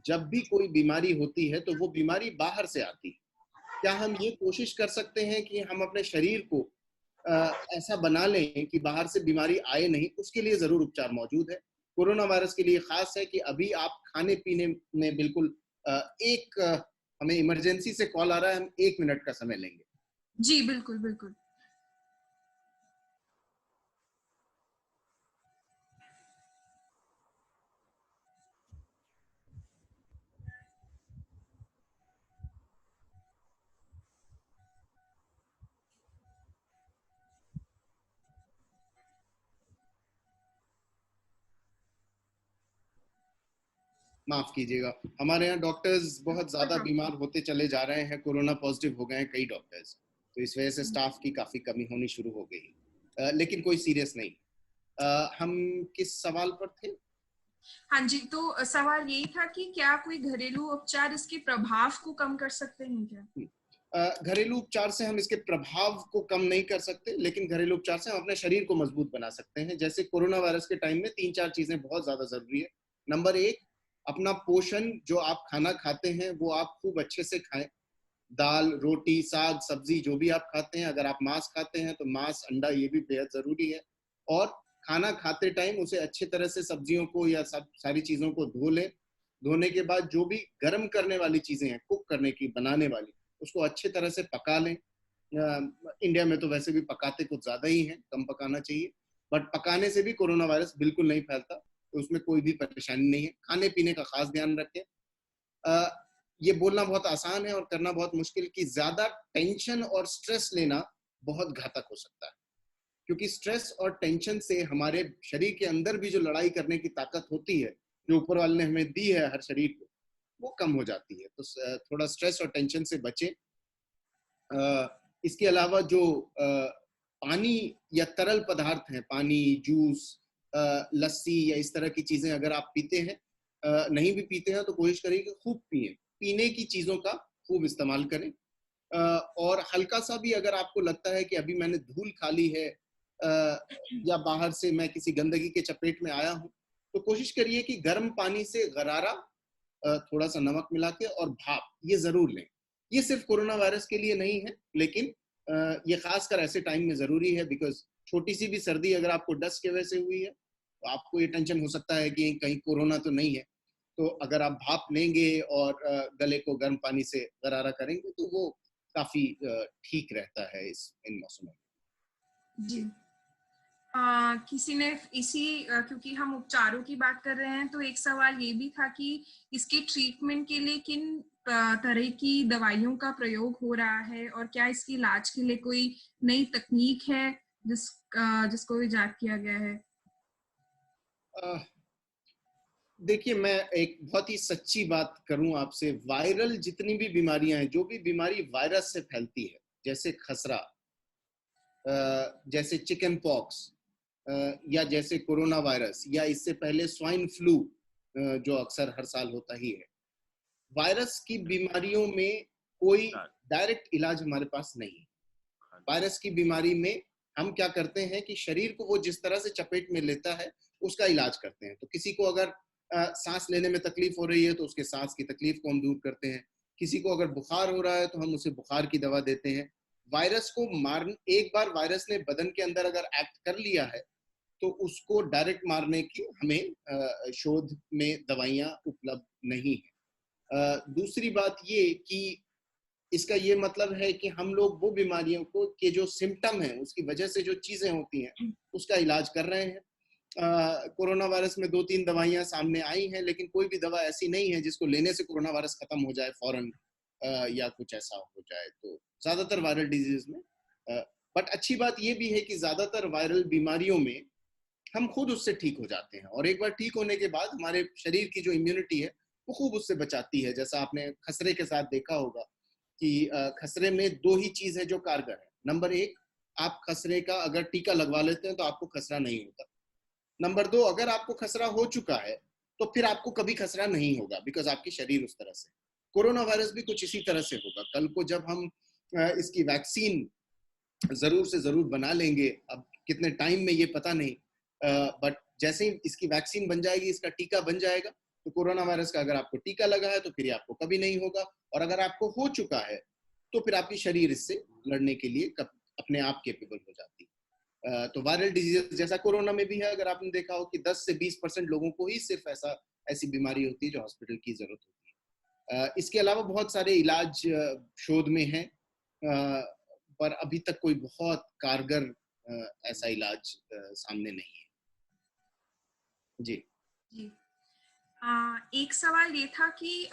जब भी कोई बीमारी होती है तो वो बीमारी बाहर से आती है। क्या हम ये कोशिश कर सकते हैं कि हम अपने शरीर को ऐसा बना लें कि बाहर से बीमारी आए नहीं? उसके लिए जरूर उपचार मौजूद है। कोरोना वायरस के लिए खास है कि अभी आप खाने पीने में बिल्कुल हमें इमरजेंसी से कॉल आ रहा है, हम 1 मिनट का समय लेंगे। जी बिल्कुल बिल्कुल। माफ कीजिएगा, हमारे यहाँ डॉक्टर्स बहुत ज्यादा बीमार होते चले जा रहे हैं, कोरोना पॉजिटिव हो गए हैं कई डॉक्टर्स, तो इस वजह से स्टाफ की काफी कमी होनी शुरू हो गई। लेकिन कोई सीरियस नहीं। हम किस सवाल पर थे? हाँ जी, तो सवाल यही था कि क्या कोई घरेलू उपचार इसके प्रभाव को कम कर सकते हैं क्या? घरेलू उपचार से हम इसके प्रभाव को कम नहीं कर सकते, लेकिन घरेलू उपचार से हम अपने शरीर को मजबूत बना सकते हैं। जैसे कोरोना वायरस के टाइम में 3-4 चीजें बहुत ज्यादा जरूरी है। नंबर 1, अपना पोषण, जो आप खाना खाते हैं वो आप खूब अच्छे से खाएं। दाल, रोटी, साग, सब्जी जो भी आप खाते हैं, अगर आप मांस खाते हैं तो मांस, अंडा, ये भी बेहद जरूरी है। और खाना खाते टाइम उसे अच्छे तरह से सब्जियों को या सारी चीजों को धो लें। धोने के बाद जो भी गर्म करने वाली चीजें हैं, कुक करने की, बनाने वाली, उसको अच्छे तरह से पका लें। इंडिया में तो वैसे भी पकाते कुछ ज्यादा ही हैं, कम पकाना चाहिए, बट पकाने से भी कोरोना वायरस बिल्कुल नहीं फैलता, तो उसमें कोई भी परेशानी नहीं है। खाने पीने का खास ध्यान रखें। ये बोलना बहुत आसान है और करना बहुत मुश्किल कि ज्यादा टेंशन और स्ट्रेस लेना बहुत घातक हो सकता है, क्योंकि स्ट्रेस और टेंशन से हमारे शरीर के अंदर भी जो लड़ाई करने की ताकत होती है, जो ऊपर वाले ने हमें दी है हर शरीर को, वो कम हो जाती है। तो थोड़ा स्ट्रेस और टेंशन से बचें। इसके अलावा जो पानी या तरल पदार्थ हैं, पानी, जूस, लस्सी या इस तरह की चीजें अगर आप पीते हैं, नहीं भी पीते हैं तो कोशिश करिए कि खूब पिए। पीने की चीजों का खूब इस्तेमाल करें। और हल्का सा भी अगर आपको लगता है कि अभी मैंने धूल खा ली है या बाहर से मैं किसी गंदगी के चपेट में आया हूं, तो कोशिश करिए कि गर्म पानी से गरारा, थोड़ा सा नमक मिला के और भाप, ये जरूर लें। ये सिर्फ कोरोना वायरस के लिए नहीं है, लेकिन ये खासकर ऐसे टाइम में जरूरी है, बिकॉज छोटी सी भी सर्दी अगर आपको डस्ट की वजह से हुई है तो आपको ये टेंशन हो सकता है कि कहीं कोरोना तो नहीं है। तो अगर आप भाप लेंगे और गले को गर्म पानी से गरारा करेंगे तो वो काफी ठीक रहता है इन मौसमों में। जी। किसी ने क्योंकि हम उपचारों की बात कर रहे हैं, तो एक सवाल ये भी था कि इसके ट्रीटमेंट के लिए किन तरह की दवाइयों का प्रयोग हो रहा है और क्या इसके इलाज के लिए कोई नई तकनीक है जिसको इजाद किया गया है? देखिए, मैं एक बहुत ही सच्ची बात करूं आपसे, वायरल जितनी भी बीमारियां हैं, जो भी बीमारी वायरस से फैलती है, जैसे खसरा, जैसे चिकन पॉक्स या जैसे कोरोना वायरस या इससे पहले स्वाइन फ्लू जो अक्सर हर साल होता ही है। वायरस की बीमारियों में कोई डायरेक्ट इलाज हमारे पास नहीं है। वायरस की बीमारी में हम क्या करते हैं कि शरीर को वो जिस तरह से चपेट में लेता है उसका इलाज करते हैं। तो किसी को अगर सांस लेने में तकलीफ हो रही है तो उसके सांस की तकलीफ को हम दूर करते हैं। किसी को अगर बुखार हो रहा है तो हम उसे बुखार की दवा देते हैं। वायरस को एक बार वायरस ने बदन के अंदर अगर एक्ट कर लिया है तो उसको डायरेक्ट मारने की हमें शोध में दवाइयां उपलब्ध नहीं है। दूसरी बात ये कि इसका ये मतलब है कि हम लोग वो बीमारियों को के जो सिम्टम है उसकी वजह से जो चीजें होती हैं उसका इलाज कर रहे हैं। कोरोना वायरस में 2-3 दवाइयां सामने आई हैं, लेकिन कोई भी दवा ऐसी नहीं है जिसको लेने से कोरोना वायरस खत्म हो जाए फौरन या कुछ ऐसा हो जाए। तो ज्यादातर वायरल डिजीज में बट अच्छी बात ये भी है कि ज्यादातर वायरल बीमारियों में हम खुद उससे ठीक हो जाते हैं और एक बार ठीक होने के बाद हमारे शरीर की जो इम्यूनिटी है वो खूब उससे बचाती है। जैसा आपने खसरे के साथ देखा होगा कि खसरे में 2 ही चीज है जो कारगर है। नंबर 1, आप खसरे का अगर टीका लगवा लेते हैं तो आपको खसरा नहीं होता। नंबर 2, अगर आपको खसरा हो चुका है तो फिर आपको कभी खसरा नहीं होगा, बिकॉज आपकी शरीर उस तरह से। कोरोना वायरस भी कुछ इसी तरह से होगा। कल को जब हम इसकी वैक्सीन जरूर से जरूर बना लेंगे, अब कितने टाइम में ये पता नहीं, बट जैसे ही इसकी वैक्सीन बन जाएगी, इसका टीका बन जाएगा, तो कोरोना वायरस का अगर आपको टीका लगा है तो फिर आपको कभी नहीं होगा, और अगर आपको हो चुका है तो फिर आपकी शरीर इससे लड़ने के लिए अपने आप केपेबल हो जाती है। तो वायरल डिजीज जैसा कोरोना में भी है, अगर आपने देखा हो कि 10 से 20% लोगों को ही सिर्फ ऐसी बीमारी होती है जो हॉस्पिटल की जरूरत होती है। इसके अलावा बहुत सारे इलाज शोध में हैं, पर अभी तक कोई बहुत कारगर ऐसा इलाज सामने नहीं है। जी जी। एक सवाल ये था कि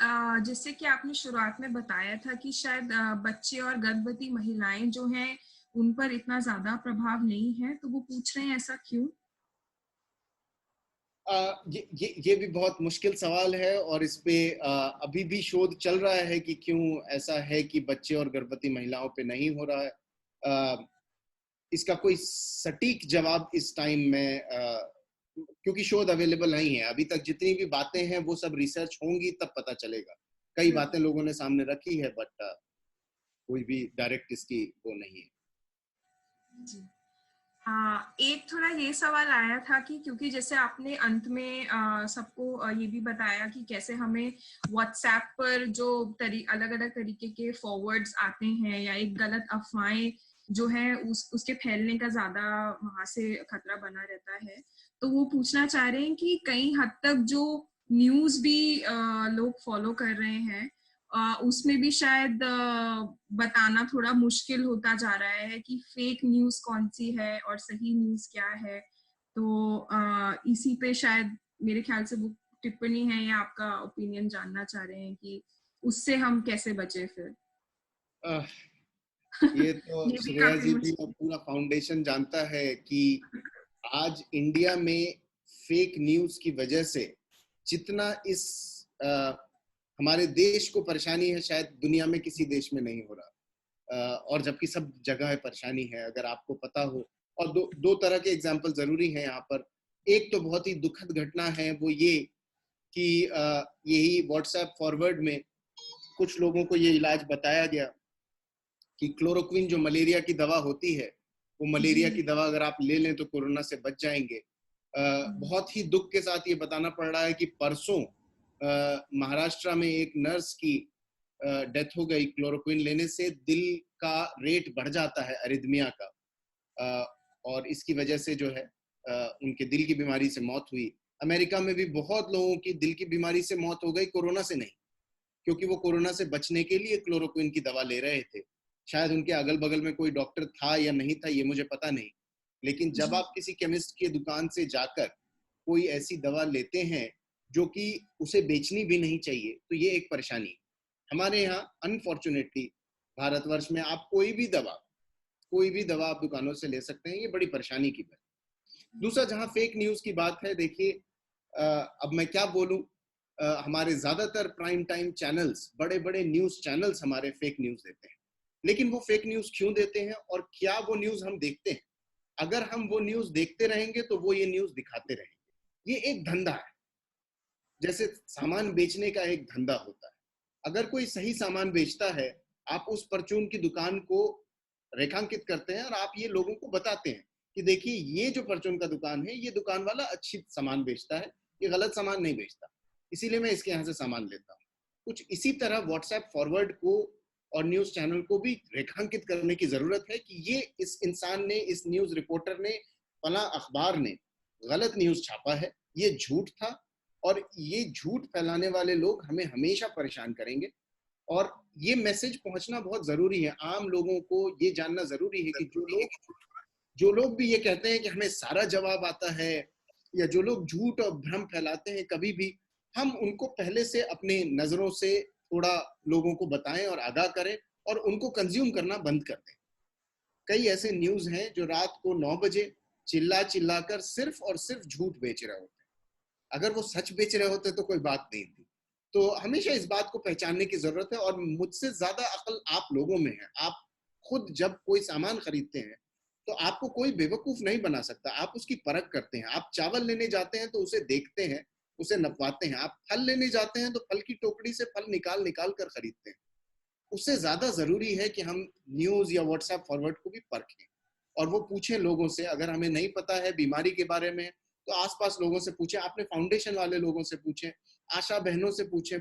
जैसे कि आपने शुरुआत में बताया था कि शायद बच्चे और गर्भवती महिलाएं जो हैं उन पर इतना ज्यादा प्रभाव नहीं है, तो वो पूछ रहे हैं ऐसा क्यों? ये भी बहुत मुश्किल सवाल है और इस पे अभी भी शोध चल रहा है कि क्यों ऐसा है कि बच्चे और गर्भवती महिलाओं पे नहीं हो रहा है। इसका कोई सटीक जवाब इस टाइम में क्योंकि शोध अवेलेबल नहीं है अभी तक। जितनी भी बातें हैं वो सब रिसर्च होंगी तब पता चलेगा। कई बातें लोगों ने सामने रखी है बट कोई भी डायरेक्ट इसकी वो नहीं है। जी। एक थोड़ा ये सवाल आया था कि क्योंकि जैसे आपने अंत में सबको ये भी बताया कि कैसे हमें व्हाट्सएप पर जो अलग अलग तरीके के फॉरवर्ड्स आते हैं या एक गलत अफवाहें जो है उसके फैलने का ज्यादा वहां से खतरा बना रहता है, तो वो पूछना चाह रहे हैं कि कई हद तक जो न्यूज भी लोग फॉलो कर रहे हैं उसमें भी शायद बताना थोड़ा मुश्किल होता जा रहा है कि फेक न्यूज कौन सी है और सही न्यूज क्या है। तो इसी पे शायद मेरे ख्याल से वो टिप्पणी है या आपका ओपिनियन जानना चाह रहे हैं कि उससे हम कैसे बचे फिर। ये तो श्रेया जी भी पूरा फाउंडेशन जानता है कि आज इंडिया में फेक न्यूज की वजह से जितना इस हमारे देश को परेशानी है शायद दुनिया में किसी देश में नहीं हो रहा, और जबकि सब जगह परेशानी है अगर आपको पता हो। और दो तरह के एग्जाम्पल जरूरी हैं यहाँ पर। एक तो बहुत ही दुखद घटना है, वो ये कि यही व्हाट्सएप फॉरवर्ड में कुछ लोगों को ये इलाज बताया गया कि क्लोरोक्विन जो मलेरिया की दवा होती है, वो मलेरिया की दवा अगर आप ले लें तो कोरोना से बच जाएंगे। बहुत ही दुख के साथ ये बताना पड़ रहा है कि परसों महाराष्ट्र में एक नर्स की डेथ हो गई क्लोरोक्विन लेने से। दिल का रेट बढ़ जाता है अरिदमिया का, और इसकी वजह से जो है उनके दिल की बीमारी से मौत हुई। अमेरिका में भी बहुत लोगों की दिल की बीमारी से मौत हो गई, कोरोना से नहीं, क्योंकि वो कोरोना से बचने के लिए क्लोरोक्विन की दवा ले रहे थे। शायद उनके अगल बगल में कोई डॉक्टर था या नहीं था ये मुझे पता नहीं, लेकिन जब आप किसी केमिस्ट की दुकान से जाकर कोई ऐसी दवा लेते हैं जो कि उसे बेचनी भी नहीं चाहिए, तो ये एक परेशानी है। हमारे यहाँ अनफॉर्चुनेटली भारतवर्ष में आप कोई भी दवा आप दुकानों से ले सकते हैं, ये बड़ी परेशानी की बात। दूसरा, जहाँ फेक न्यूज की बात है, देखिए अब मैं क्या बोलूं, हमारे ज्यादातर प्राइम टाइम चैनल्स, बड़े बड़े न्यूज चैनल्स हमारे फेक न्यूज देते हैं। लेकिन वो फेक न्यूज क्यों देते हैं और क्या वो न्यूज हम देखते हैं? अगर हम वो न्यूज देखते रहेंगे तो वो ये न्यूज दिखाते रहेंगे। ये एक धंधा है, जैसे सामान बेचने का एक धंधा होता है। अगर कोई सही सामान बेचता है, आप उस परचून की दुकान को रेखांकित करते हैं और आप ये लोगों को बताते हैं कि देखिए ये जो परचून का दुकान है, ये दुकान वाला अच्छी सामान बेचता है, ये गलत सामान नहीं बेचता, इसीलिए मैं इसके यहाँ से सामान लेता हूँ। कुछ इसी तरह व्हाट्सएप फॉरवर्ड को और न्यूज चैनल को भी रेखांकित करने की जरूरत है कि ये इस इंसान ने, इस न्यूज रिपोर्टर ने, फला अखबार ने गलत न्यूज छापा है, ये झूठ था और ये झूठ फैलाने वाले लोग हमें हमेशा परेशान करेंगे। और ये मैसेज पहुंचना बहुत जरूरी है, आम लोगों को ये जानना जरूरी है कि जो लोग भी ये कहते हैं कि हमें सारा जवाब आता है, या जो लोग झूठ और भ्रम फैलाते हैं, कभी भी हम उनको पहले से अपने नजरों से थोड़ा लोगों को बताएं और आगाह करें और उनको कंज्यूम करना बंद कर दें। कई ऐसे न्यूज हैं जो रात को 9 बजे चिल्ला कर सिर्फ और सिर्फ झूठ बेच रहे होते हैं। अगर वो सच बेच रहे होते तो कोई बात नहीं थी। तो हमेशा इस बात को पहचानने की जरूरत है और मुझसे ज्यादा अक्ल आप लोगों में है। आप खुद जब कोई सामान खरीदते हैं तो आपको कोई बेवकूफ नहीं बना सकता, आप उसकी परख करते हैं। आप चावल लेने जाते हैं तो उसे देखते हैं, उसे नपवाते हैं। आप फल लेने जाते हैं तो फल की टोकरी से फल निकाल निकाल कर खरीदते हैं। उससे ज्यादा जरूरी है कि हम न्यूज या व्हाट्सएप फॉरवर्ड को भी परखें और वो पूछें लोगों से। अगर हमें नहीं पता है बीमारी के बारे में तो आसपास लोगों से पूछें, अपने फाउंडेशन वाले लोगों से पूछें, आशा बहनों से पूछें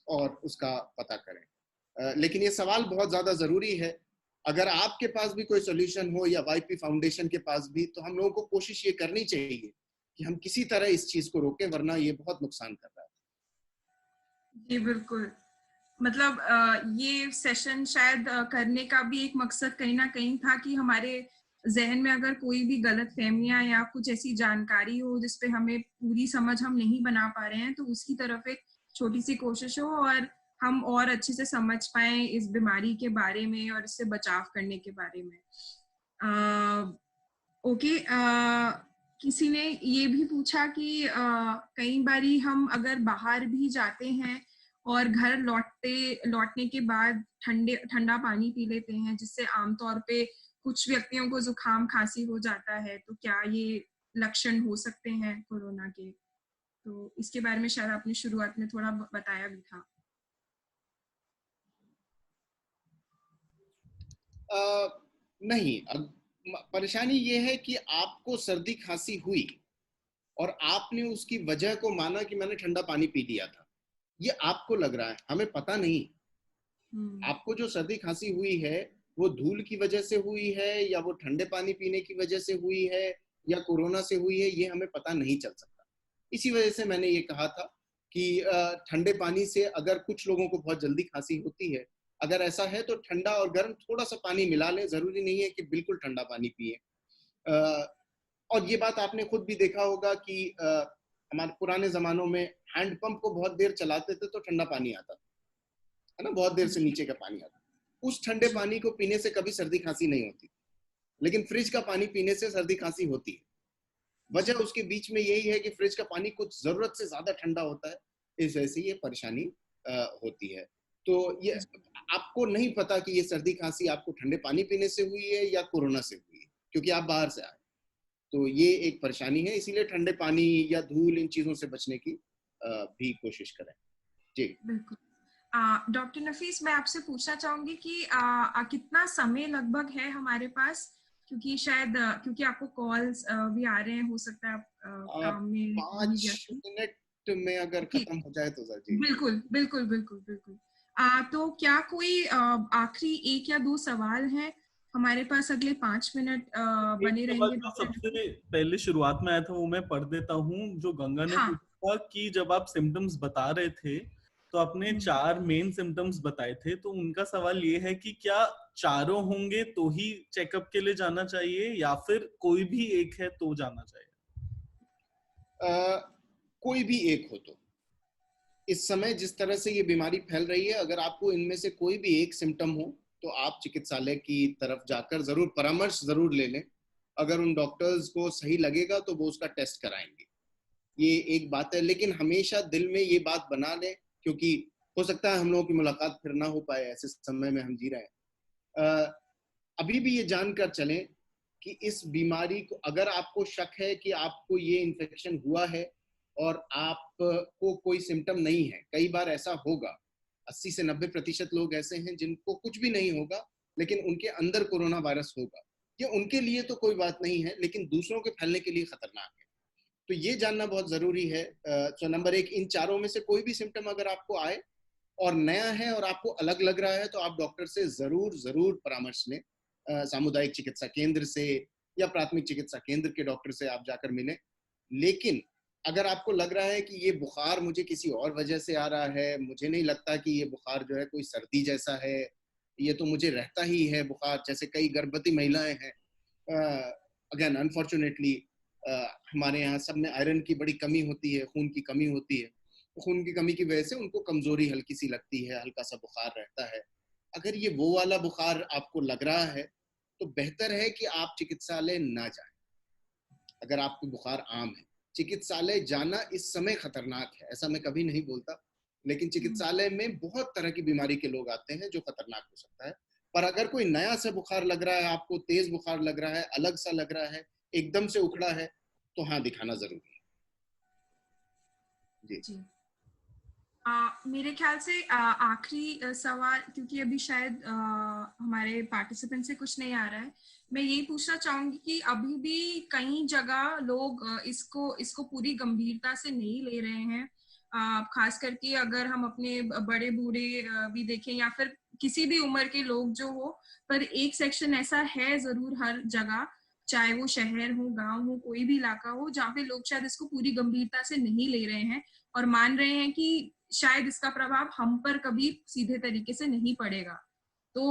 और उसका पता करें। लेकिन ये सवाल बहुत ज्यादा जरूरी है। अगर आपके पास भी कोई सॉल्यूशन हो या वाईपी फाउंडेशन के पास भी, तो हम लोगों को कोशिश ये करनी चाहिए कि हम किसी तरह इस चीज को रोकें, वरना ये बहुत नुकसान कर रहा है। जी बिल्कुल, मतलब ये सेशन शायद करने का भी एक मकसद कहीं ना कहीं था कि हमारे जहन में अगर कोई भी गलत फहमियां या कुछ ऐसी जानकारी हो जिसपे हमें पूरी समझ हम नहीं बना पा रहे हैं, तो उसकी तरफ एक छोटी सी कोशिश हो और हम और अच्छे से समझ पाए इस बीमारी के बारे में और इससे बचाव करने के बारे में। ओके, किसी ने ये भी पूछा कि कई बारी हम अगर बाहर भी जाते हैं और घर लौटने के बाद ठंडा पानी पी लेते हैं, जिससे आमतौर पे कुछ व्यक्तियों को जुकाम खांसी हो जाता है, तो क्या ये लक्षण हो सकते हैं कोरोना के? तो इसके बारे में शायद आपने शुरुआत में थोड़ा बताया भी था। नहीं, परेशानी ये है कि आपको सर्दी खांसी हुई और आपने उसकी वजह को माना कि मैंने ठंडा पानी पी लिया था। ये आपको लग रहा है, हमें पता नहीं। आपको जो सर्दी खांसी हुई है वो धूल की वजह से हुई है या वो ठंडे पानी पीने की वजह से हुई है या कोरोना से हुई है, ये हमें पता नहीं चल सकता। इसी वजह से मैंने ये कहा था कि ठंडे पानी से अगर कुछ लोगों को बहुत जल्दी खांसी होती है, अगर ऐसा है तो ठंडा और गर्म थोड़ा सा पानी मिला लें, जरूरी नहीं है कि बिल्कुल ठंडा पानी पिए। और ये बात आपने खुद भी देखा होगा कि हमारे पुराने जमानों में हैंडपंप को बहुत देर चलाते थे तो ठंडा पानी आता था, है ना, बहुत देर से नीचे का पानी आता। उस ठंडे पानी को पीने से कभी सर्दी खांसी नहीं होती, लेकिन फ्रिज का पानी पीने से सर्दी खांसी होती है। वजह उसके बीच में यही है कि फ्रिज का पानी कुछ जरूरत से ज्यादा ठंडा होता है, इस वजह से ये परेशानी होती है। तो ये आपको नहीं पता कि ये सर्दी खांसी आपको ठंडे पानी पीने से हुई है या कोरोना से हुई है, क्योंकि आप बाहर से आए। तो ये एक परेशानी है, इसीलिए ठंडे पानी या धूल इन चीजों से बचने की भी कोशिश करें। जी बिल्कुल। डॉक्टर नफीस, मैं आपसे पूछना चाहूंगी कि कितना समय लगभग है हमारे पास, क्योंकि शायद क्योंकि आपको कॉल्स भी आ रहे हैं, हो सकता है आप काम में 5 मिनट में अगर खत्म हो जाए तो जी बिल्कुल बिल्कुल बिल्कुल बिल्कुल। तो क्या कोई आखिरी 1 या 2 सवाल हैं हमारे पास? अगले 5 मिनट बने रहेंगे। सबसे पहले शुरुआत में आया था वो मैं पढ़ देता हूँ, जो गंगा ने पूछा कि जब आप सिम्टम्स बता रहे थे तो आपने 4 मेन सिम्टम्स बताए थे, तो उनका सवाल ये है कि क्या चारों होंगे तो ही चेकअप के लिए जाना चाहिए या फिर कोई भी एक है तो जाना चाहिए? कोई भी एक हो तो। इस समय जिस तरह से ये बीमारी फैल रही है, अगर आपको इनमें से कोई भी एक सिम्टम हो तो आप चिकित्सालय की तरफ जाकर जरूर परामर्श जरूर ले लें। अगर उन डॉक्टर्स को सही लगेगा तो वो उसका टेस्ट कराएंगे, ये एक बात है। लेकिन हमेशा दिल में ये बात बना लें, क्योंकि हो सकता है हम लोगों की मुलाकात फिर ना हो पाए, ऐसे समय में हम जी रहे हैं। अभी भी ये जानकर चलें कि इस बीमारी को, अगर आपको शक है कि आपको ये इन्फेक्शन हुआ है और आपको कोई सिम्टम नहीं है, कई बार ऐसा होगा, 80 से 90% लोग ऐसे हैं जिनको कुछ भी नहीं होगा लेकिन उनके अंदर कोरोना वायरस होगा। ये उनके लिए तो कोई बात नहीं है, लेकिन दूसरों के फैलने के लिए खतरनाक है। तो ये जानना बहुत जरूरी है। तो नंबर 1, इन चारों में से कोई भी सिम्टम अगर आपको आए और नया है और आपको अलग लग रहा है तो आप डॉक्टर से जरूर परामर्श लें। सामुदायिक चिकित्सा केंद्र से या प्राथमिक चिकित्सा केंद्र के डॉक्टर से आप जाकर मिलें। लेकिन अगर आपको लग रहा है कि ये बुखार मुझे किसी और वजह से आ रहा है, मुझे नहीं लगता कि ये बुखार जो है कोई सर्दी जैसा है, ये तो मुझे रहता ही है बुखार, जैसे कई गर्भवती महिलाएं हैं, अगेन अनफॉर्चुनेटली हमारे यहाँ सब में आयरन की बड़ी कमी होती है, खून की कमी होती है, तो खून की कमी की वजह से उनको कमजोरी हल्की सी लगती है, हल्का सा बुखार रहता है। अगर ये वो वाला बुखार आपको लग रहा है तो बेहतर है कि आप चिकित्सालय ना जाएं। अगर आपको बुखार आम है, चिकित्सालय जाना इस समय खतरनाक है, ऐसा मैं कभी नहीं बोलता, लेकिन चिकित्सालय में बहुत तरह की बीमारी के लोग आते हैं जो खतरनाक हो सकता है। पर अगर कोई नया सा बुखार लग रहा है, आपको तेज बुखार लग रहा है, अलग सा लग रहा है, एकदम से उखड़ा है, तो हाँ, दिखाना जरूरी है। जी। मेरे ख्याल से आखिरी सवाल, क्योंकि अभी शायद हमारे पार्टिसिपेंट से कुछ नहीं आ रहा है, मैं यही पूछना चाहूंगी कि अभी भी कई जगह लोग इसको पूरी गंभीरता से नहीं ले रहे हैं। खास करके अगर हम अपने बड़े बूढ़े भी देखें या फिर किसी भी उम्र के लोग जो हो, पर एक सेक्शन ऐसा है जरूर हर जगह, चाहे वो शहर हो, गांव हो, कोई भी इलाका हो, जहाँ पे लोग शायद इसको पूरी गंभीरता से नहीं ले रहे हैं और मान रहे हैं कि शायद इसका प्रभाव हम पर कभी सीधे तरीके से नहीं पड़ेगा। तो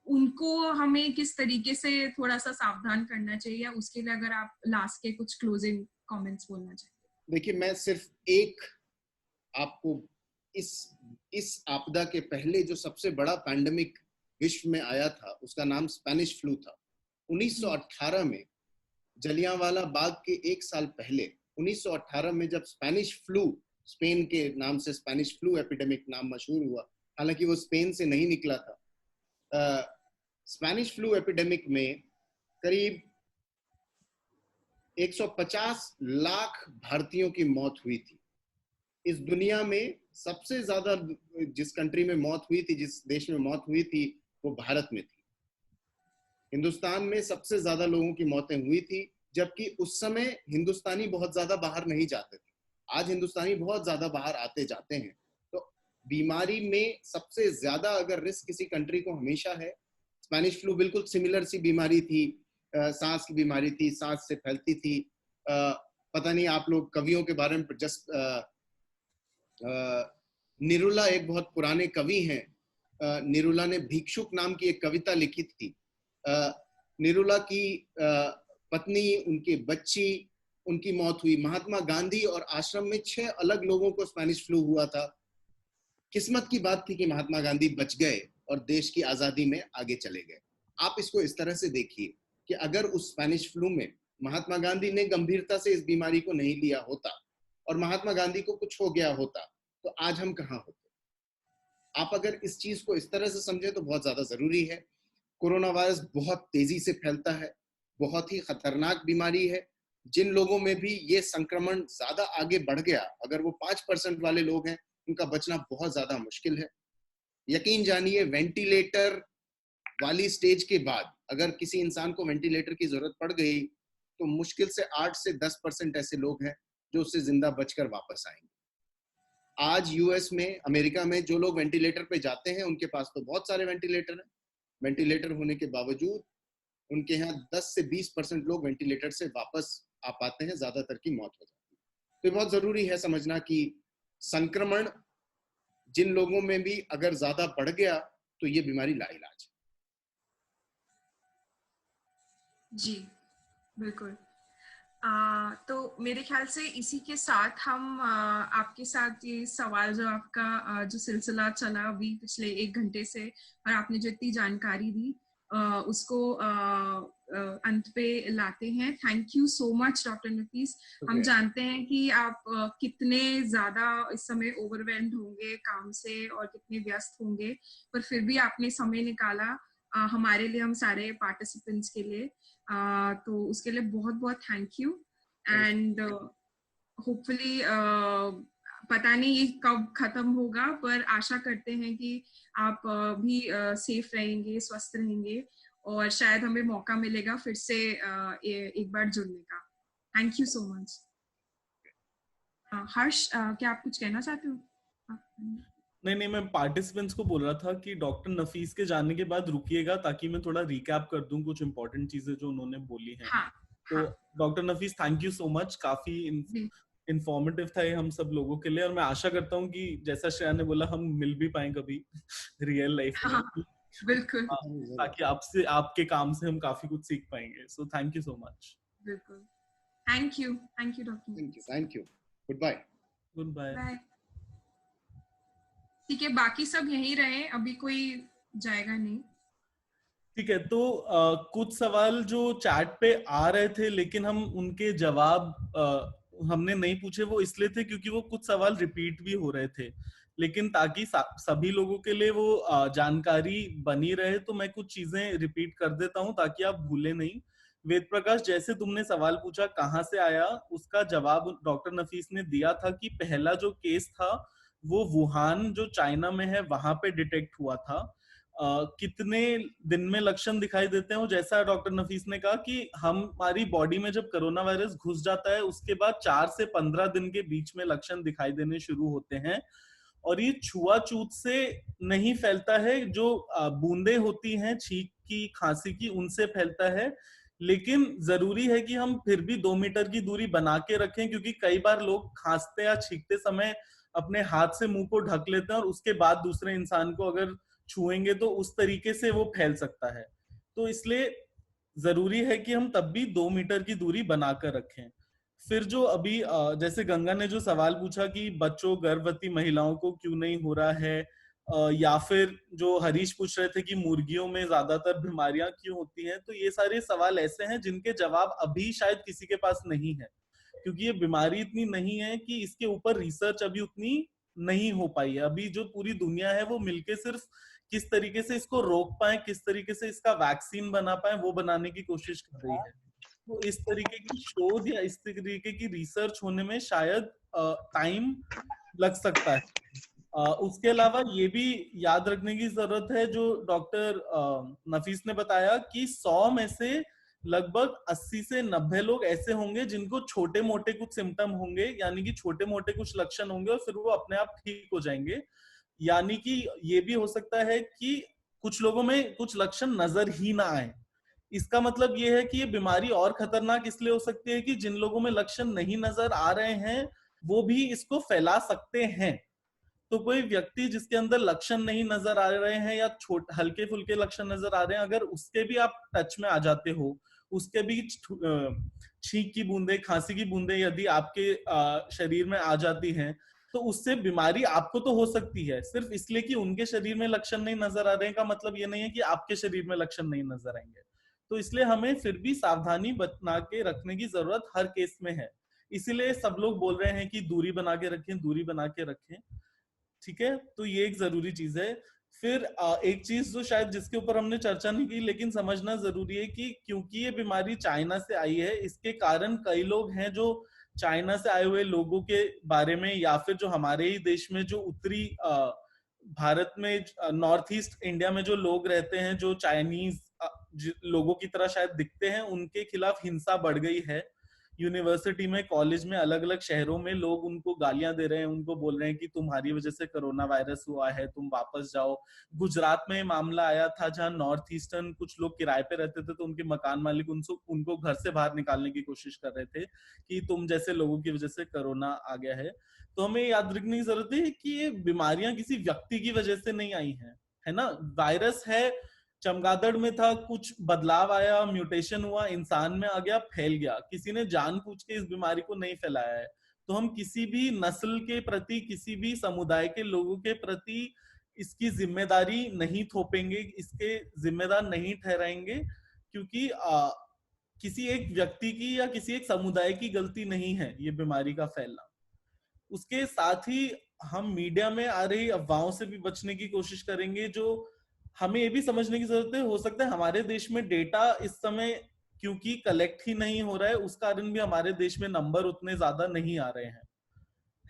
उनको हमें किस तरीके से थोड़ा सा सावधान करना चाहिए, या उसके लिए अगर आप लास्ट के कुछ क्लोजिंग कमेंट्स बोलना चाहिए। देखिए, मैं सिर्फ एक आपको इस आपदा के पहले जो सबसे बड़ा पैंडेमिक विश्व में आया था उसका नाम स्पेनिश फ्लू था। 1918 में, जलियांवाला बाग के 1 साल पहले 1918 में जब स्पेनिश फ्लू, स्पेन के नाम से स्पेनिश फ्लू एपिडेमिक नाम मशहूर हुआ, हालांकि वो स्पेन से नहीं निकला था। स्पेनिश फ्लू एपिडेमिक में करीब 150 लाख भारतीयों की मौत हुई थी। इस दुनिया में सबसे ज्यादा जिस कंट्री में मौत हुई थी, जिस देश में मौत हुई थी, वो भारत में थी। हिंदुस्तान में सबसे ज्यादा लोगों की मौतें हुई थी, जबकि उस समय हिंदुस्तानी बहुत ज्यादा बाहर नहीं जाते थे। आज हिंदुस्तानी बहुत ज्यादा बाहर आते जाते हैं। तो बीमारी में सबसे ज्यादा अगर रिस्क किसी कंट्री को हमेशा है, स्पेनिश फ्लू बिल्कुल सिमिलर सी बीमारी थी, सांस की बीमारी थी, सांस से फैलती थी। पता नहीं आप लोग कवियों के बारे में, जस्ट निरुला एक बहुत पुराने कवि हैं, निरुला ने भिक्षुक नाम की एक कविता लिखी थी। निरुला की पत्नी, उनके बच्ची, उनकी मौत हुई। महात्मा गांधी और आश्रम में 6 अलग लोगों को स्पेनिश फ्लू हुआ था। किस्मत की बात थी कि महात्मा गांधी बच गए और देश की आजादी में आगे चले गए। आप इसको इस तरह से देखिए कि अगर उस स्पेनिश फ्लू में महात्मा गांधी ने गंभीरता से इस बीमारी को नहीं लिया होता और महात्मा गांधी को कुछ हो गया होता, तो आज हम कहाँ होते। आप अगर इस चीज को इस तरह से समझे तो बहुत ज्यादा जरूरी है। कोरोना वायरस बहुत तेजी से फैलता है, बहुत ही खतरनाक बीमारी है। जिन लोगों में भी ये संक्रमण ज्यादा आगे बढ़ गया, अगर वो 5% वाले लोग हैं, उनका बचना बहुत ज्यादा मुश्किल है। यकीन जानिए, वेंटिलेटर वाली स्टेज के बाद अगर किसी इंसान को वेंटिलेटर की जरूरत पड़ गई तो मुश्किल से 8 से 10% ऐसे लोग हैं जो उससे जिंदा बचकर वापस आएंगे। आज यूएस में, अमेरिका में जो लोग वेंटिलेटर पे जाते हैं उनके पास तो बहुत सारे वेंटिलेटर हैं। वेंटिलेटर होने के बावजूद उनके यहाँ 10 से 20% लोग वेंटिलेटर से वापस आ पाते हैं, ज्यादातर की मौत हो जाती है। तो बहुत जरूरी है समझना कि संक्रमण जिन लोगों में भी अगर ज्यादा बढ़ गया तो ये बीमारी लाइलाज है। जी बिल्कुल। तो मेरे ख्याल से इसी के साथ हम आपके साथ ये सवाल जवाब का जो सिलसिला चला अभी पिछले 1 घंटे से, और आपने जो इतनी जानकारी दी उसको अंत पे लाते हैं। Thank you so much doctor Nafees. हम जानते हैं कि आप कितने ज्यादा इस समय ओवरवेल्म्ड होंगे काम से और कितने व्यस्त होंगे, पर फिर भी आपने समय निकाला हमारे लिए, हम सारे पार्टिसिपेंट्स के लिए। तो उसके लिए बहुत बहुत थैंक यू। एंड होपफुली पता नहीं ये कब खत्म होगा, पर आशा करते हैं कि आप भी सेफ रहेंगे, स्वस्थ रहेंगे, और शायद हमें मौका मिलेगा फिर से एक बार जुड़ने का। Thank you so much. Harsh, क्या आप कुछ कहना चाहते हो? नहीं, मैं पार्टिसिपेंट्स को बोल रहा था कि डॉक्टर नफीस के जाने के बाद रुकिएगा, ताकि मैं थोड़ा रिकैप कर दूं कुछ इंपॉर्टेंट चीजें जो उन्होंने बोली हैं। हाँ, तो doctor Nafees, thank you so much, काफी इंफॉर्मेटिव था ये हम सब लोगों के लिए, और मैं आशा करता हूँ कि जैसा श्रेया ने बोला, हम मिल भी पाए कभी रियल लाइफ में। बिल्कुल, ताकि आपसे, आपके काम से हम काफी कुछ सीख पाएंगे। So thank you so much. बिल्कुल, thank you doctor. Thank you, good bye. Bye. ठीक है, बाकी सब यहीं रहे, अभी कोई जाएगा नहीं। ठीक है, तो कुछ सवाल जो चैट पे आ रहे थे लेकिन हम उनके जवाब हमने नहीं पूछे, वो इसलिए थे क्योंकि वो कुछ सवाल रिपीट भी हो रहे थे। लेकिन ताकि सभी लोगों के लिए वो जानकारी बनी रहे, तो मैं कुछ चीजें रिपीट कर देता हूं ताकि आप भूले नहीं। वेद प्रकाश, जैसे तुमने सवाल पूछा कहाँ से आया, उसका जवाब डॉक्टर नफीस ने दिया था कि पहला जो केस था वो वुहान जो चाइना में है वहां पे डिटेक्ट हुआ था। कितने दिन में लक्षण दिखाई देते हैं, जैसा डॉक्टर नफीस ने कहा कि हमारी बॉडी में जब कोरोना वायरस घुस जाता है उसके बाद 4 से 15 दिन के बीच में लक्षण दिखाई देने शुरू होते हैं। और ये छुआछूत से नहीं फैलता है, जो बूंदे होती हैं छींक की, खांसी की, उनसे फैलता है। लेकिन जरूरी है कि हम फिर भी 2 मीटर की दूरी बना के रखें, क्योंकि कई बार लोग खांसते या छींकते समय अपने हाथ से मुंह को ढक लेते हैं और उसके बाद दूसरे इंसान को अगर छुएंगे तो उस तरीके से वो फैल सकता है। तो इसलिए जरूरी है कि हम तब भी 2 मीटर की दूरी बनाकर रखें। फिर जो अभी जैसे गंगा ने जो सवाल पूछा कि बच्चों, गर्भवती महिलाओं को क्यों नहीं हो रहा है, या फिर जो हरीश पूछ रहे थे कि मुर्गियों में ज्यादातर बीमारियां क्यों होती हैं, तो ये सारे सवाल ऐसे हैं जिनके जवाब अभी शायद किसी के पास नहीं है, क्योंकि ये बीमारी इतनी नहीं है कि इसके ऊपर रिसर्च अभी उतनी नहीं हो पाई है। अभी जो पूरी दुनिया है वो मिलके सिर्फ किस तरीके से इसको रोक पाए, किस तरीके से इसका वैक्सीन बना पाए, वो बनाने की कोशिश कर रही है। तो इस तरीके की शोध या इस तरीके की रिसर्च होने में शायद टाइम लग सकता है। उसके अलावा ये भी याद रखने की जरूरत है, जो डॉक्टर नफीस ने बताया कि 100 में से लगभग 80 से 90 लोग ऐसे होंगे जिनको छोटे मोटे कुछ सिम्टम होंगे, यानी कि छोटे मोटे कुछ लक्षण होंगे और फिर वो अपने आप ठीक हो जाएंगे। यानी कि ये भी हो सकता है कि कुछ लोगों में कुछ लक्षण नजर ही ना आए। इसका मतलब ये है कि ये बीमारी और खतरनाक इसलिए हो सकती है कि जिन लोगों में लक्षण नहीं नजर आ रहे हैं वो भी इसको फैला सकते हैं। तो कोई व्यक्ति जिसके अंदर लक्षण नहीं नजर आ रहे हैं या हल्के फुल्के लक्षण नजर आ रहे हैं, अगर उसके भी आप टच में आ जाते हो, उसके भी छींक की बूंदे, खांसी की बूंदे यदि आपके शरीर में आ जाती हैं, तो उससे बीमारी आपको तो हो सकती है। सिर्फ इसलिए कि उनके शरीर में लक्षण नहीं नजर आ रहे हैं का मतलब ये नहीं है कि आपके शरीर में लक्षण नहीं नजर आएंगे। तो इसलिए हमें फिर भी सावधानी बना के रखने की जरूरत हर केस में है। इसीलिए सब लोग बोल रहे हैं कि दूरी बना के रखें, दूरी बना के रखें। ठीक है, तो ये एक जरूरी चीज है। फिर एक चीज जो शायद जिसके ऊपर हमने चर्चा नहीं की लेकिन समझना जरूरी है कि क्योंकि ये बीमारी चाइना से आई है, इसके कारण कई लोग हैं जो चाइना से आए हुए लोगों के बारे में, या फिर जो हमारे ही देश में जो उत्तरी भारत में, नॉर्थ ईस्ट इंडिया में जो लोग रहते हैं, जो चाइनीज लोगों की तरह शायद दिखते हैं, उनके खिलाफ हिंसा बढ़ गई है। यूनिवर्सिटी में, कॉलेज में, अलग अलग शहरों में लोग उनको गालियां दे रहे हैं, उनको बोल रहे हैं कि तुम्हारी वजह से कोरोना वायरस हुआ है, तुम वापस जाओ। गुजरात में मामला आया था जहां नॉर्थ ईस्टर्न कुछ लोग किराए पे रहते थे, तो उनके मकान मालिक उनको घर से बाहर निकालने की कोशिश कर रहे थे कि तुम जैसे लोगों की वजह से कोरोना आ गया है। तो हमें याद रखने की जरूरत है कि ये बीमारियां किसी व्यक्ति की वजह से नहीं आई हैं, है ना। वायरस है, चमगादड़ में था, कुछ बदलाव आया, म्यूटेशन हुआ, इंसान में आ गया, फैल गया। किसी ने जानबूझ के इस बीमारी को नहीं फैलाया है। तो हम किसी भी नस्ल के प्रति, किसी भी समुदाय के लोगों के प्रति इसकी जिम्मेदारी नहीं थोपेंगे, इसके जिम्मेदार नहीं ठहराएंगे, क्योंकि किसी एक व्यक्ति की या किसी एक समुदाय की गलती नहीं है ये बीमारी का फैलना। उसके साथ ही हम मीडिया में आ रही अफवाहों से भी बचने की कोशिश करेंगे, जो हमें ये भी समझने की जरूरत है, हो सकता है हमारे देश में डेटा इस समय क्योंकि कलेक्ट ही नहीं हो रहा है, उस कारण भी हमारे देश में नंबर उतने ज्यादा नहीं आ रहे हैं,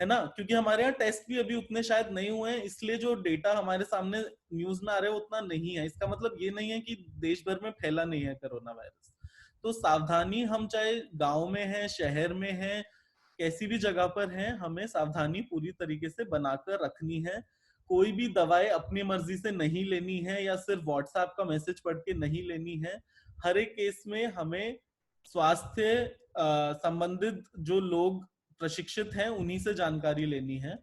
है ना, क्योंकि हमारे यहाँ टेस्ट भी अभी उतने शायद नहीं हुए हैं, इसलिए जो डेटा हमारे सामने न्यूज में आ रहा है उतना नहीं है। इसका मतलब ये नहीं है कि देश भर में फैला नहीं है कोरोना वायरस। तो सावधानी, हम चाहे गांव में है, शहर में है, कैसी भी जगह पर है, हमें सावधानी पूरी तरीके से बनाकर रखनी है। कोई भी दवाएं अपनी मर्जी से नहीं लेनी है या सिर्फ व्हाट्सएप का मैसेज पढ़ के नहीं लेनी है। हर एक केस में हमें स्वास्थ्य संबंधित जो लोग प्रशिक्षित हैं उन्हीं से जानकारी लेनी है।